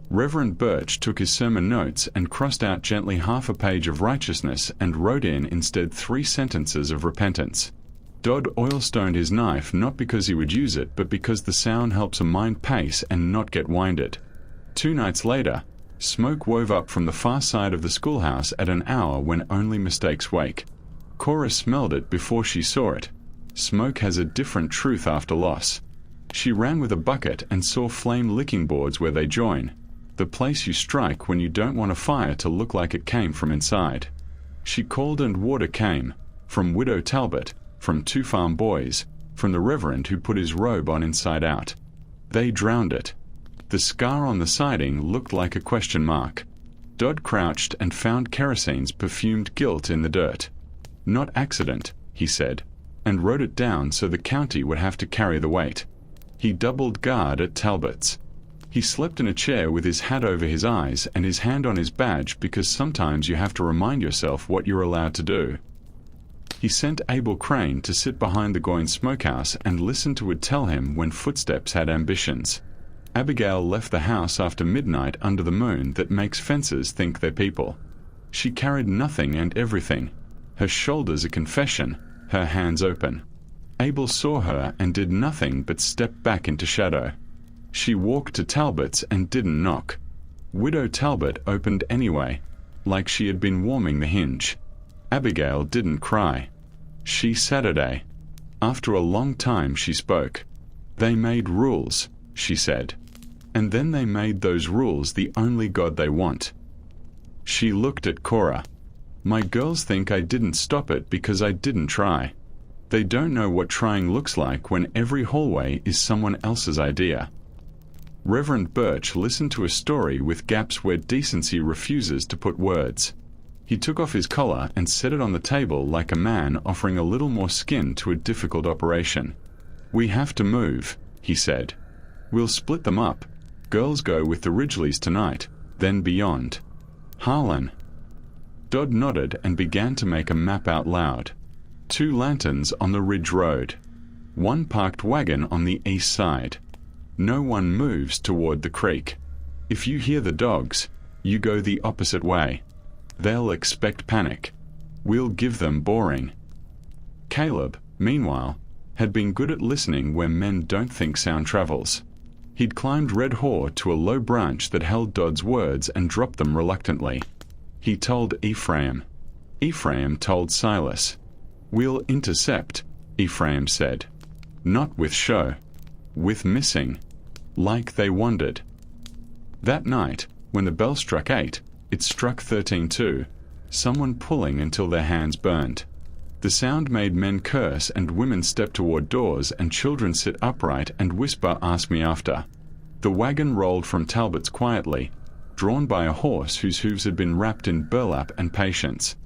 S1: Reverend Birch took his sermon notes and crossed out gently half a page of righteousness and wrote in instead 3 sentences of repentance. Dodd oilstoned his knife not because he would use it but because the sound helps a mind pace and not get winded. 2 nights later, smoke wove up from the far side of the schoolhouse at an hour when only mistakes wake. Cora smelled it before she saw it. Smoke has a different truth after loss. She ran with a bucket and saw flame licking boards where they join. The place you strike when you don't want a fire to look like it came from inside. She called and water came, from Widow Talbot, from 2 farm boys, from the reverend who put his robe on inside out. They drowned it. The scar on the siding looked like a question mark. Dodd crouched and found kerosene's perfumed guilt in the dirt. Not accident, he said, and wrote it down so the county would have to carry the weight. He doubled guard at Talbot's. He slept in a chair with his hat over his eyes and his hand on his badge because sometimes you have to remind yourself what you're allowed to do. He sent Abel Crane to sit behind the Goins smokehouse and listen to it tell him when footsteps had ambitions. Abigail left the house after midnight under the moon that makes fences think they're people. She carried nothing and everything. Her shoulders a confession, her hands open. Abel saw her and did nothing but step back into shadow. She walked to Talbot's and didn't knock. Widow Talbot opened anyway, like she had been warming the hinge. Abigail didn't cry. She Saturday. After a long time she spoke. They made rules, she said. And then they made those rules the only God they want. She looked at Cora. My girls think I didn't stop it because I didn't try. They don't know what trying looks like when every hallway is someone else's idea. Reverend Birch listened to a story with gaps where decency refuses to put words. He took off his collar and set it on the table like a man offering a little more skin to a difficult operation. We have to move, he said. We'll split them up. Girls go with the Ridgeleys tonight, then beyond. Harlan. Dodd nodded and began to make a map out loud. 2 lanterns on the Ridge Road. 1 parked wagon on the east side. No one moves toward the creek. If you hear the dogs, you go the opposite way. They'll expect panic. We'll give them boring. Caleb, meanwhile, had been good at listening where men don't think sound travels. He'd climbed Red Haw to a low branch that held Dodd's words and dropped them reluctantly. He told Ephraim. Ephraim told Silas. "We'll intercept," Ephraim said. "Not with show. With missing." Like they wondered. That night, when the bell struck 8, it struck 13 too, someone pulling until their hands burned. The sound made men curse and women step toward doors and children sit upright and whisper, "Ask me after." The wagon rolled from Talbot's quietly, drawn by a horse whose hooves had been wrapped in burlap and patience.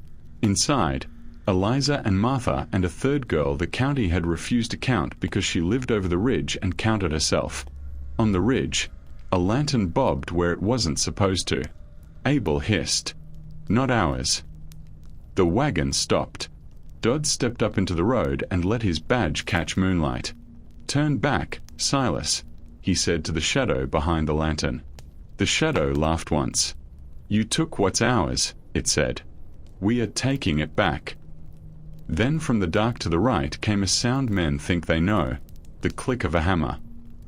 S1: Inside, Eliza and Martha and a third girl the county had refused to count because she lived over the ridge and counted herself. On the ridge, a lantern bobbed where it wasn't supposed to. Abel hissed, "Not ours." The wagon stopped. Dodd stepped up into the road and let his badge catch moonlight. "Turn back, Silas," he said to the shadow behind the lantern. The shadow laughed once. "You took what's ours," it said. "We are taking it back." Then from the dark to the right came a sound men think they know, the click of a hammer.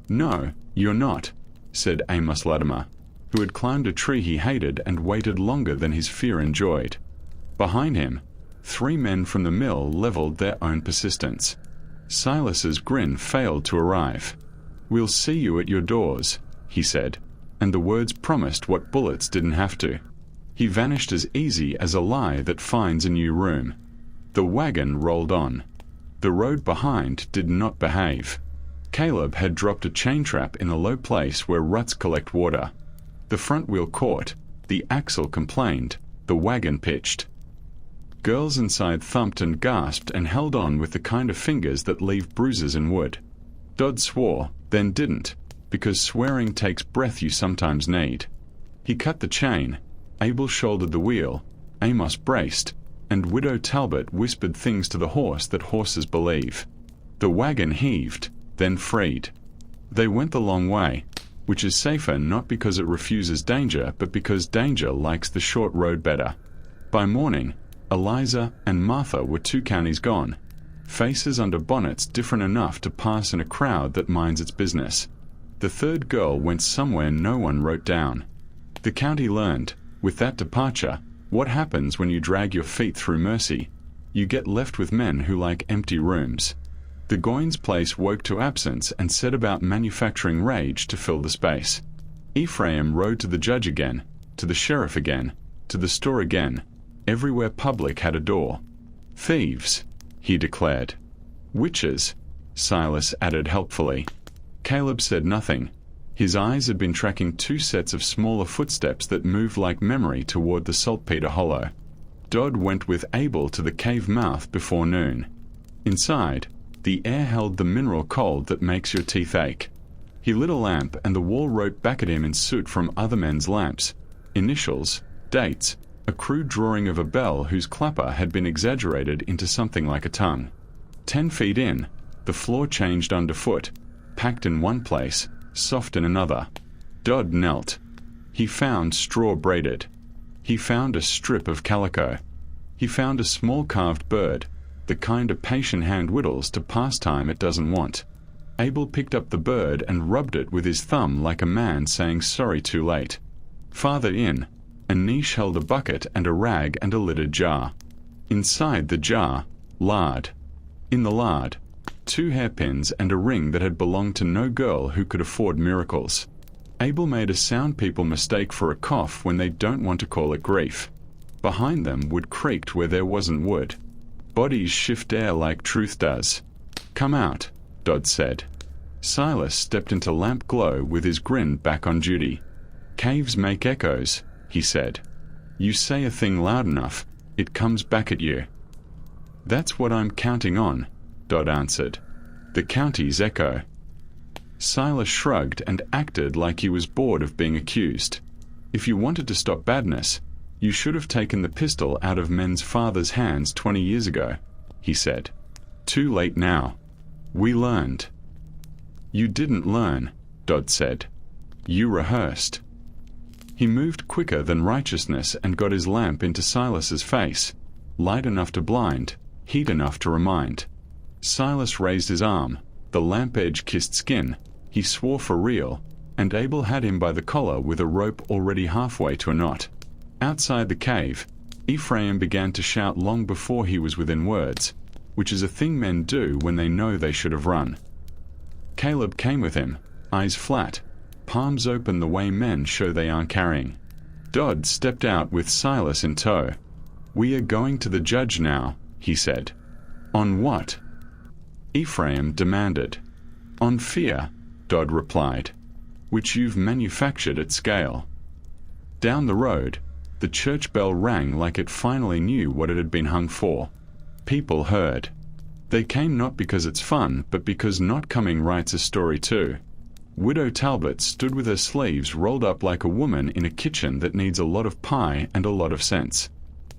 S1: "No, you're not," said Amos Latimer, who had climbed a tree he hated and waited longer than his fear enjoyed. Behind him, 3 men from the mill leveled their own persistence. Silas's grin failed to arrive. "We'll see you at your doors," he said, and the words promised what bullets didn't have to. He vanished as easy as a lie that finds a new room. The wagon rolled on. The road behind did not behave. Caleb had dropped a chain trap in a low place where ruts collect water. The front wheel caught, the axle complained, the wagon pitched. Girls inside thumped and gasped and held on with the kind of fingers that leave bruises in wood. Dodd swore, then didn't, because swearing takes breath you sometimes need. He cut the chain. Abel shouldered the wheel. Amos braced, and Widow Talbot whispered things to the horse that horses believe. The wagon heaved, then freed. They went the long way, which is safer not because it refuses danger, but because danger likes the short road better. By morning, Eliza and Martha were 2 counties gone, faces under bonnets different enough to pass in a crowd that minds its business. The third girl went somewhere no one wrote down. The county learned, with that departure, what happens when you drag your feet through mercy. You get left with men who like empty rooms. The Goins place woke to absence and set about manufacturing rage to fill the space. Ephraim rode to the judge again, to the sheriff again, to the store again. Everywhere public had a door. "Thieves," he declared. "Witches," Silas added helpfully. Caleb said nothing. His eyes had been tracking 2 sets of smaller footsteps that moved like memory toward the saltpeter hollow. Dodd went with Abel to the cave mouth before noon. Inside, the air held the mineral cold that makes your teeth ache. He lit a lamp and the wall wrote back at him in soot from other men's lamps. Initials, dates, a crude drawing of a bell whose clapper had been exaggerated into something like a tongue. 10 feet in, the floor changed underfoot, packed in one place, soft in another. Dodd knelt. He found straw braided. He found a strip of calico. He found a small carved bird, the kind a patient hand whittles to pass time it doesn't want. Abel picked up the bird and rubbed it with his thumb like a man saying sorry too late. Farther in, a niche held a bucket and a rag and a lidded jar. Inside the jar, lard. In the lard, 2 hairpins and a ring that had belonged to no girl who could afford miracles. Abel made a sound people mistake for a cough when they don't want to call it grief. Behind them wood creaked where there wasn't wood. Bodies shift air like truth does. "Come out," Dodd said. Silas stepped into lamp glow with his grin back on duty. "Caves make echoes," he said. "You say a thing loud enough, it comes back at you." "That's what I'm counting on," Dodd answered. "The county's echo." Silas shrugged and acted like he was bored of being accused. "If you wanted to stop badness, you should have taken the pistol out of men's fathers' hands 20 years ago," he said. "Too late now. We learned." "You didn't learn," Dodd said. "You rehearsed." He moved quicker than righteousness and got his lamp into Silas's face, light enough to blind, heat enough to remind. Silas raised his arm, the lamp edge kissed skin, he swore for real, and Abel had him by the collar with a rope already halfway to a knot. Outside the cave, Ephraim began to shout long before he was within words, which is a thing men do when they know they should have run. Caleb came with him, eyes flat, palms open the way men show they aren't carrying. Dodd stepped out with Silas in tow. "We are going to the judge now," he said. "On what?" Ephraim demanded. "On fear," Dodd replied, "which you've manufactured at scale." Down the road, the church bell rang like it finally knew what it had been hung for. People heard. They came not because it's fun, but because not coming writes a story too. Widow Talbot stood with her sleeves rolled up like a woman in a kitchen that needs a lot of pie and a lot of sense.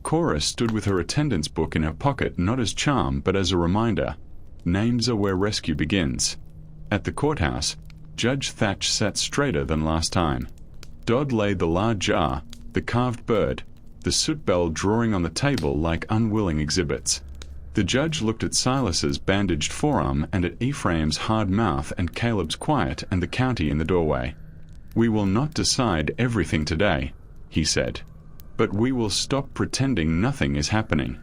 S1: Cora stood with her attendance book in her pocket, not as charm but as a reminder. Names are where rescue begins. At the courthouse, Judge Thatch sat straighter than last time. Dodd laid the large jar, the carved bird, the soot bell drawing on the table like unwilling exhibits. The judge looked at Silas's bandaged forearm and at Ephraim's hard mouth and Caleb's quiet and the county in the doorway. "We will not decide everything today," he said, "but we will stop pretending nothing is happening."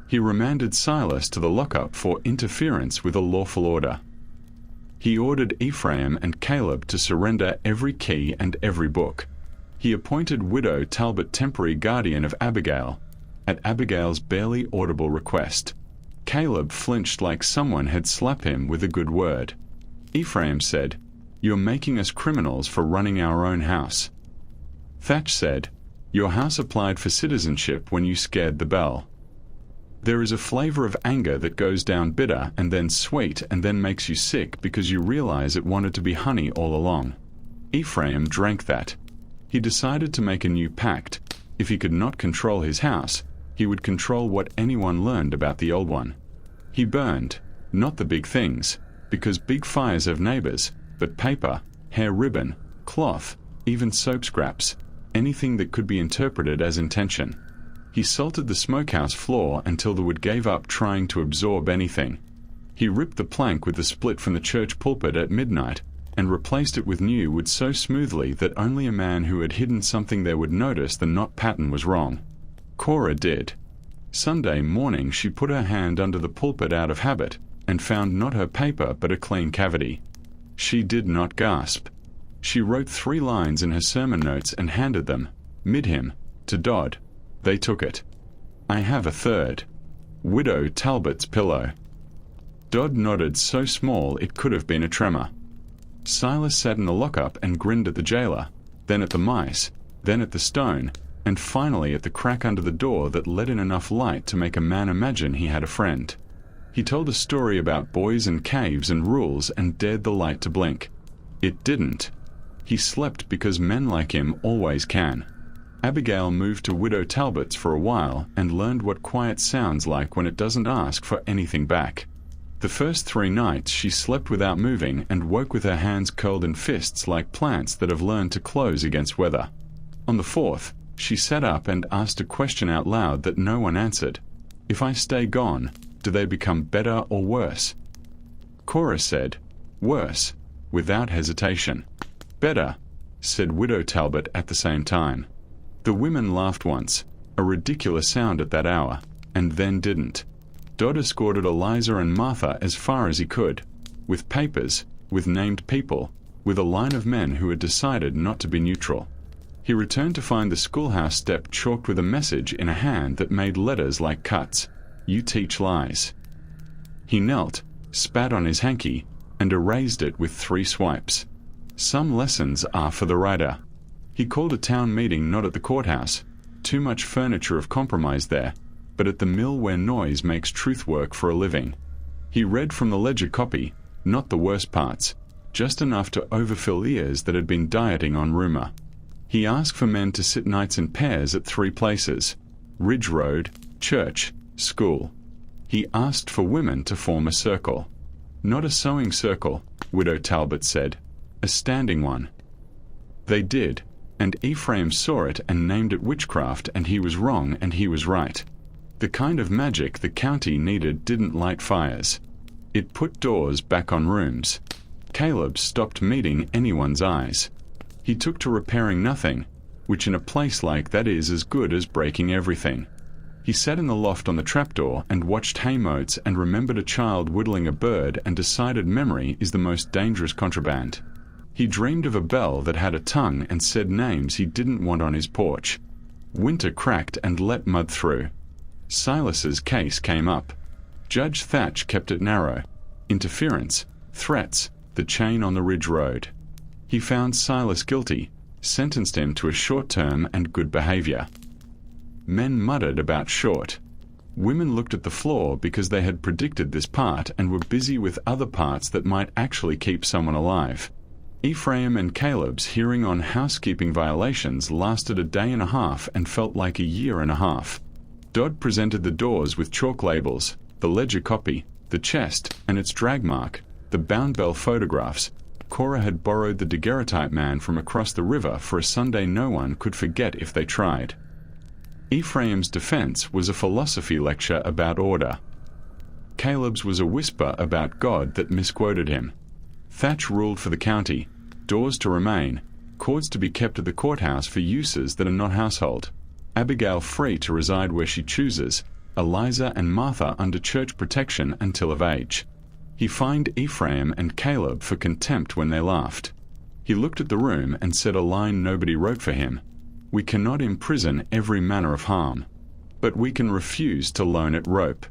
S1: He remanded Silas to the lockup for interference with a lawful order. He ordered Ephraim and Caleb to surrender every key and every book. He appointed Widow Talbot temporary guardian of Abigail, at Abigail's barely audible request. Caleb flinched like someone had slapped him with a good word. Ephraim said, "You're making us criminals for running our own house." Thatch said, "Your house applied for citizenship when you scared the bell." There is a flavor of anger that goes down bitter and then sweet and then makes you sick because you realize it wanted to be honey all along. Ephraim drank that. He decided to make a new pact. If he could not control his house, he would control what anyone learned about the old one. He burned, not the big things, because big fires have neighbors, but paper, hair ribbon, cloth, even soap scraps, anything that could be interpreted as intention. He salted the smokehouse floor until the wood gave up trying to absorb anything. He ripped the plank with the split from the church pulpit at midnight and replaced it with new wood so smoothly that only a man who had hidden something there would notice the knot pattern was wrong. Cora did. Sunday morning she put her hand under the pulpit out of habit and found not her paper but a clean cavity. She did not gasp. She wrote 3 lines in her sermon notes and handed them, mid-hymn, to Dodd. They took it. "I have a third. Widow Talbot's pillow." Dodd nodded so small it could have been a tremor. Silas sat in the lockup and grinned at the jailer, then at the mice, then at the stone, and finally at the crack under the door that let in enough light to make a man imagine he had a friend. He told a story about boys and caves and rules and dared the light to blink. It didn't. He slept because men like him always can. Abigail moved to Widow Talbot's for a while and learned what quiet sounds like when it doesn't ask for anything back. The first 3 nights she slept without moving and woke with her hands curled in fists like plants that have learned to close against weather. On the 4th, she sat up and asked a question out loud that no one answered. "If I stay gone, do they become better or worse?" Cora said, "Worse," without hesitation. "Better," said Widow Talbot at the same time. The women laughed once, a ridiculous sound at that hour, and then didn't. Dodd escorted Eliza and Martha as far as he could, with papers, with named people, with a line of men who had decided not to be neutral. He returned to find the schoolhouse step chalked with a message in a hand that made letters like cuts. "You teach lies." He knelt, spat on his hanky, and erased it with 3 swipes. Some lessons are for the writer. He called a town meeting not at the courthouse, too much furniture of compromise there, but at the mill where noise makes truth work for a living. He read from the ledger copy, not the worst parts, just enough to overfill ears that had been dieting on rumor. He asked for men to sit nights in pairs at 3 places: Ridge Road, church, school. He asked for women to form a circle. Not a sewing circle, Widow Talbot said, a standing one. They did. And Ephraim saw it and named it witchcraft, and he was wrong and he was right. The kind of magic the county needed didn't light fires. It put doors back on rooms. Caleb stopped meeting anyone's eyes. He took to repairing nothing, which in a place like that is as good as breaking everything. He sat in the loft on the trapdoor and watched haymotes and remembered a child whittling a bird and decided memory is the most dangerous contraband. He dreamed of a bell that had a tongue and said names he didn't want on his porch. Winter cracked and let mud through. Silas's case came up. Judge Thatch kept it narrow. Interference, threats, the chain on the Ridge Road. He found Silas guilty, sentenced him to a short term and good behavior. Men muttered about short. Women looked at the floor because they had predicted this part and were busy with other parts that might actually keep someone alive. Ephraim and Caleb's hearing on housekeeping violations lasted a day and a half and felt like a year and a half. Dodd presented the doors with chalk labels, the ledger copy, the chest and its drag mark, the bound bell photographs. Cora had borrowed the daguerreotype man from across the river for a Sunday no one could forget if they tried. Ephraim's defense was a philosophy lecture about order. Caleb's was a whisper about God that misquoted him. Thatch ruled for the county, doors to remain, cords to be kept at the courthouse for uses that are not household, Abigail free to reside where she chooses, Eliza and Martha under church protection until of age. He fined Ephraim and Caleb for contempt when they laughed. He looked at the room and said a line nobody wrote for him. We cannot imprison every manner of harm, but we can refuse to loan it rope.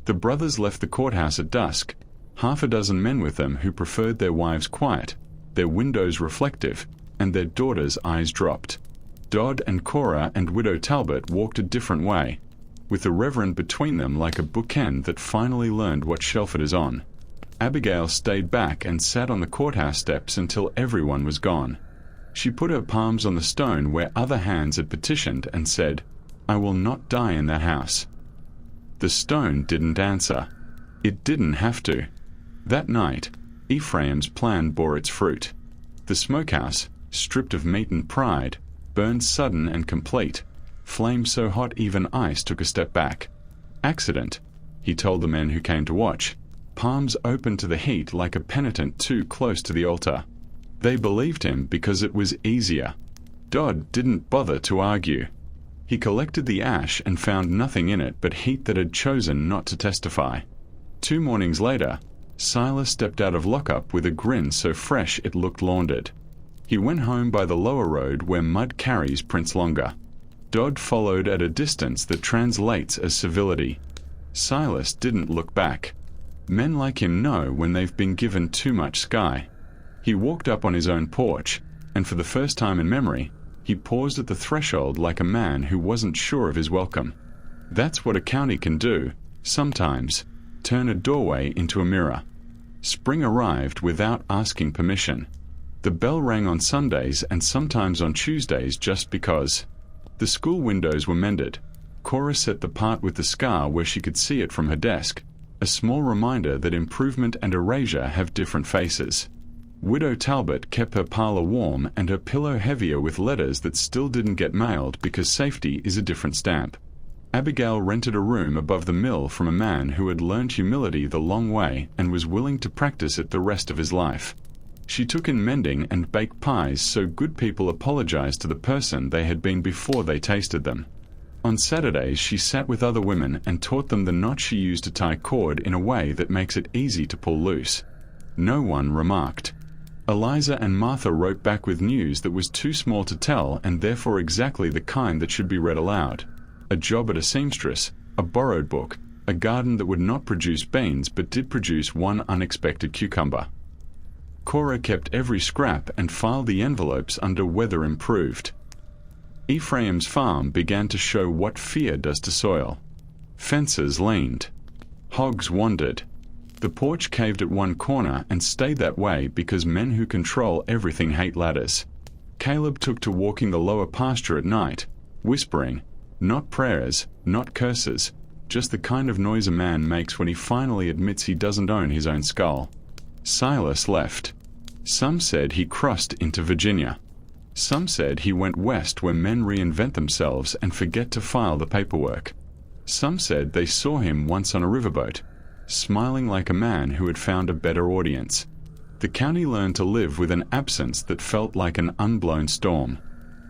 S1: The brothers left the courthouse at dusk, half a dozen men with them who preferred their wives quiet, their windows reflective, and their daughters' eyes dropped. Dodd and Cora and Widow Talbot walked a different way, with the Reverend between them like a bookend that finally learned what shelf it is on. Abigail stayed back and sat on the courthouse steps until everyone was gone. She put her palms on the stone where other hands had petitioned and said, "I will not die in that house." The stone didn't answer. It didn't have to. That night, Ephraim's plan bore its fruit. The smokehouse, stripped of meat and pride, burned sudden and complete. Flame so hot even ice took a step back. Accident, he told the men who came to watch. Palms open to the heat like a penitent too close to the altar. They believed him because it was easier. Dodd didn't bother to argue. He collected the ash and found nothing in it but heat that had chosen not to testify. 2 mornings later, Silas stepped out of lockup with a grin so fresh it looked laundered. He went home by the lower road where mud carries prints longer. Dodd followed at a distance that translates as civility. Silas didn't look back. Men like him know when they've been given too much sky. He walked up on his own porch, and for the first time in memory, he paused at the threshold like a man who wasn't sure of his welcome. That's what a county can do, sometimes, turn a doorway into a mirror. Spring arrived without asking permission. The bell rang on Sundays and sometimes on Tuesdays just because. The school windows were mended. Cora set the part with the scar where she could see it from her desk, a small reminder that improvement and erasure have different faces. Widow Talbot kept her parlor warm and her pillow heavier with letters that still didn't get mailed because safety is a different stamp. Abigail rented a room above the mill from a man who had learned humility the long way and was willing to practice it the rest of his life. She took in mending and baked pies so good people apologized to the person they had been before they tasted them. On Saturdays she sat with other women and taught them the knot she used to tie cord in a way that makes it easy to pull loose. No one remarked. Eliza and Martha wrote back with news that was too small to tell and therefore exactly the kind that should be read aloud. A job at a seamstress, a borrowed book, a garden that would not produce beans but did produce one unexpected cucumber. Cora kept every scrap and filed the envelopes under weather improved. Ephraim's farm began to show what fear does to soil. Fences leaned. Hogs wandered. The porch caved at one corner and stayed that way because men who control everything hate ladders. Caleb took to walking the lower pasture at night, whispering, not prayers, not curses, just the kind of noise a man makes when he finally admits he doesn't own his own skull. Silas left. Some said he crossed into Virginia. Some said he went west where men reinvent themselves and forget to file the paperwork. Some said they saw him once on a riverboat, smiling like a man who had found a better audience. The county learned to live with an absence that felt like an unblown storm.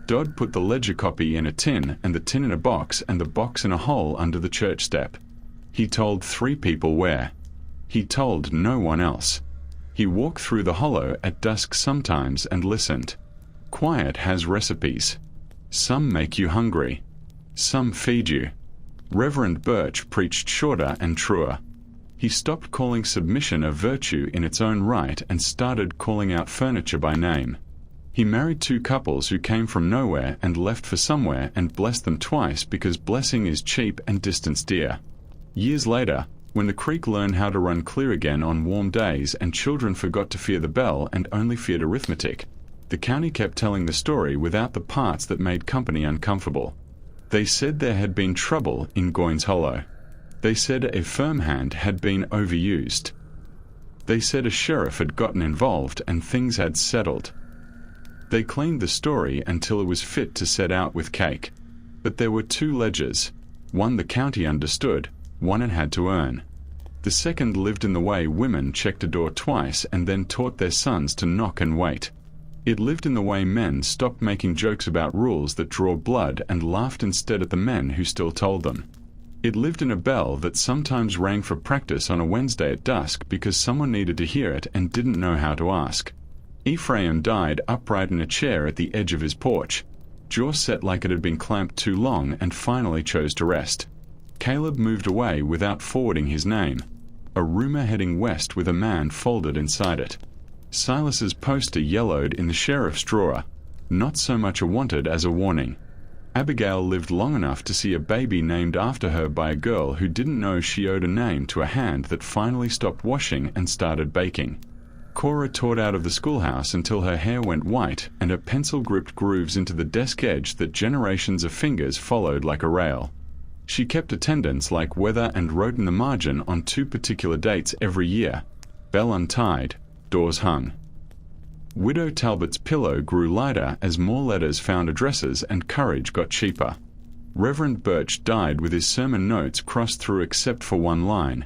S1: Dodd put the ledger copy in a tin and the tin in a box and the box in a hole under the church step. He told 3 people where. He told no one else. He walked through the hollow at dusk sometimes and listened. Quiet has recipes. Some make you hungry. Some feed you. Reverend Birch preached shorter and truer. He stopped calling submission a virtue in its own right and started calling out furniture by name. He married 2 couples who came from nowhere and left for somewhere and blessed them twice because blessing is cheap and distance dear. Years later, when the creek learned how to run clear again on warm days and children forgot to fear the bell and only feared arithmetic, the county kept telling the story without the parts that made company uncomfortable. They said there had been trouble in Goins Hollow. They said a firm hand had been overused. They said a sheriff had gotten involved and things had settled. They cleaned the story until it was fit to set out with cake. But there were 2 ledgers. One the county understood, one it had to earn. The second lived in the way women checked a door twice and then taught their sons to knock and wait. It lived in the way men stopped making jokes about rules that draw blood and laughed instead at the men who still told them. It lived in a bell that sometimes rang for practice on a Wednesday at dusk because someone needed to hear it and didn't know how to ask. Ephraim died upright in a chair at the edge of his porch, jaw set like it had been clamped too long, and finally chose to rest. Caleb moved away without forwarding his name, a rumor heading west with a man folded inside it. Silas's poster yellowed in the sheriff's drawer, not so much a wanted as a warning. Abigail lived long enough to see a baby named after her by a girl who didn't know she owed a name to a hand that finally stopped washing and started baking. Cora taught out of the schoolhouse until her hair went white and her pencil gripped grooves into the desk edge that generations of fingers followed like a rail. She kept attendance like weather and wrote in the margin on 2 particular dates every year. Bell untied, doors hung. Widow Talbot's pillow grew lighter as more letters found addresses and courage got cheaper. Reverend Birch died with his sermon notes crossed through except for one line: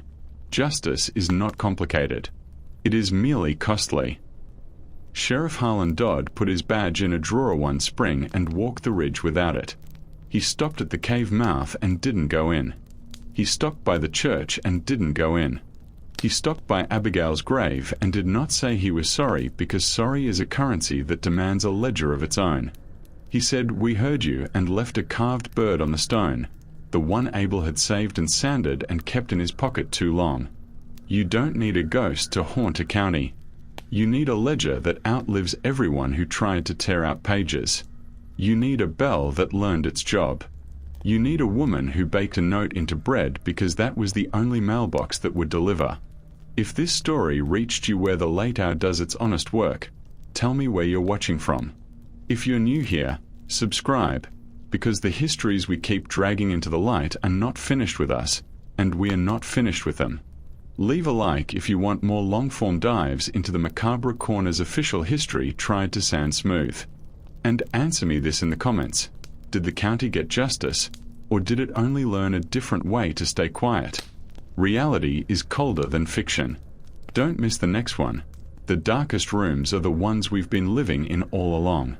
S1: "Justice is not complicated. It is merely costly." Sheriff Harlan Dodd put his badge in a drawer one spring and walked the ridge without it. He stopped at the cave mouth and didn't go in. He stopped by the church and didn't go in. He stopped by Abigail's grave and did not say he was sorry because sorry is a currency that demands a ledger of its own. He said, "We heard you," and left a carved bird on the stone, the one Abel had saved and sanded and kept in his pocket too long. You don't need a ghost to haunt a county. You need a ledger that outlives everyone who tried to tear out pages. You need a bell that learned its job. You need a woman who baked a note into bread because that was the only mailbox that would deliver. If this story reached you where the late hour does its honest work, tell me where you're watching from. If you're new here, subscribe, because the histories we keep dragging into the light are not finished with us, and we are not finished with them. Leave a like if you want more long-form dives into the Macabre Corner's official history tried to sound smooth. And answer me this in the comments. Did the county get justice, or did it only learn a different way to stay quiet? Reality is colder than fiction. Don't miss the next one. The darkest rooms are the ones we've been living in all along.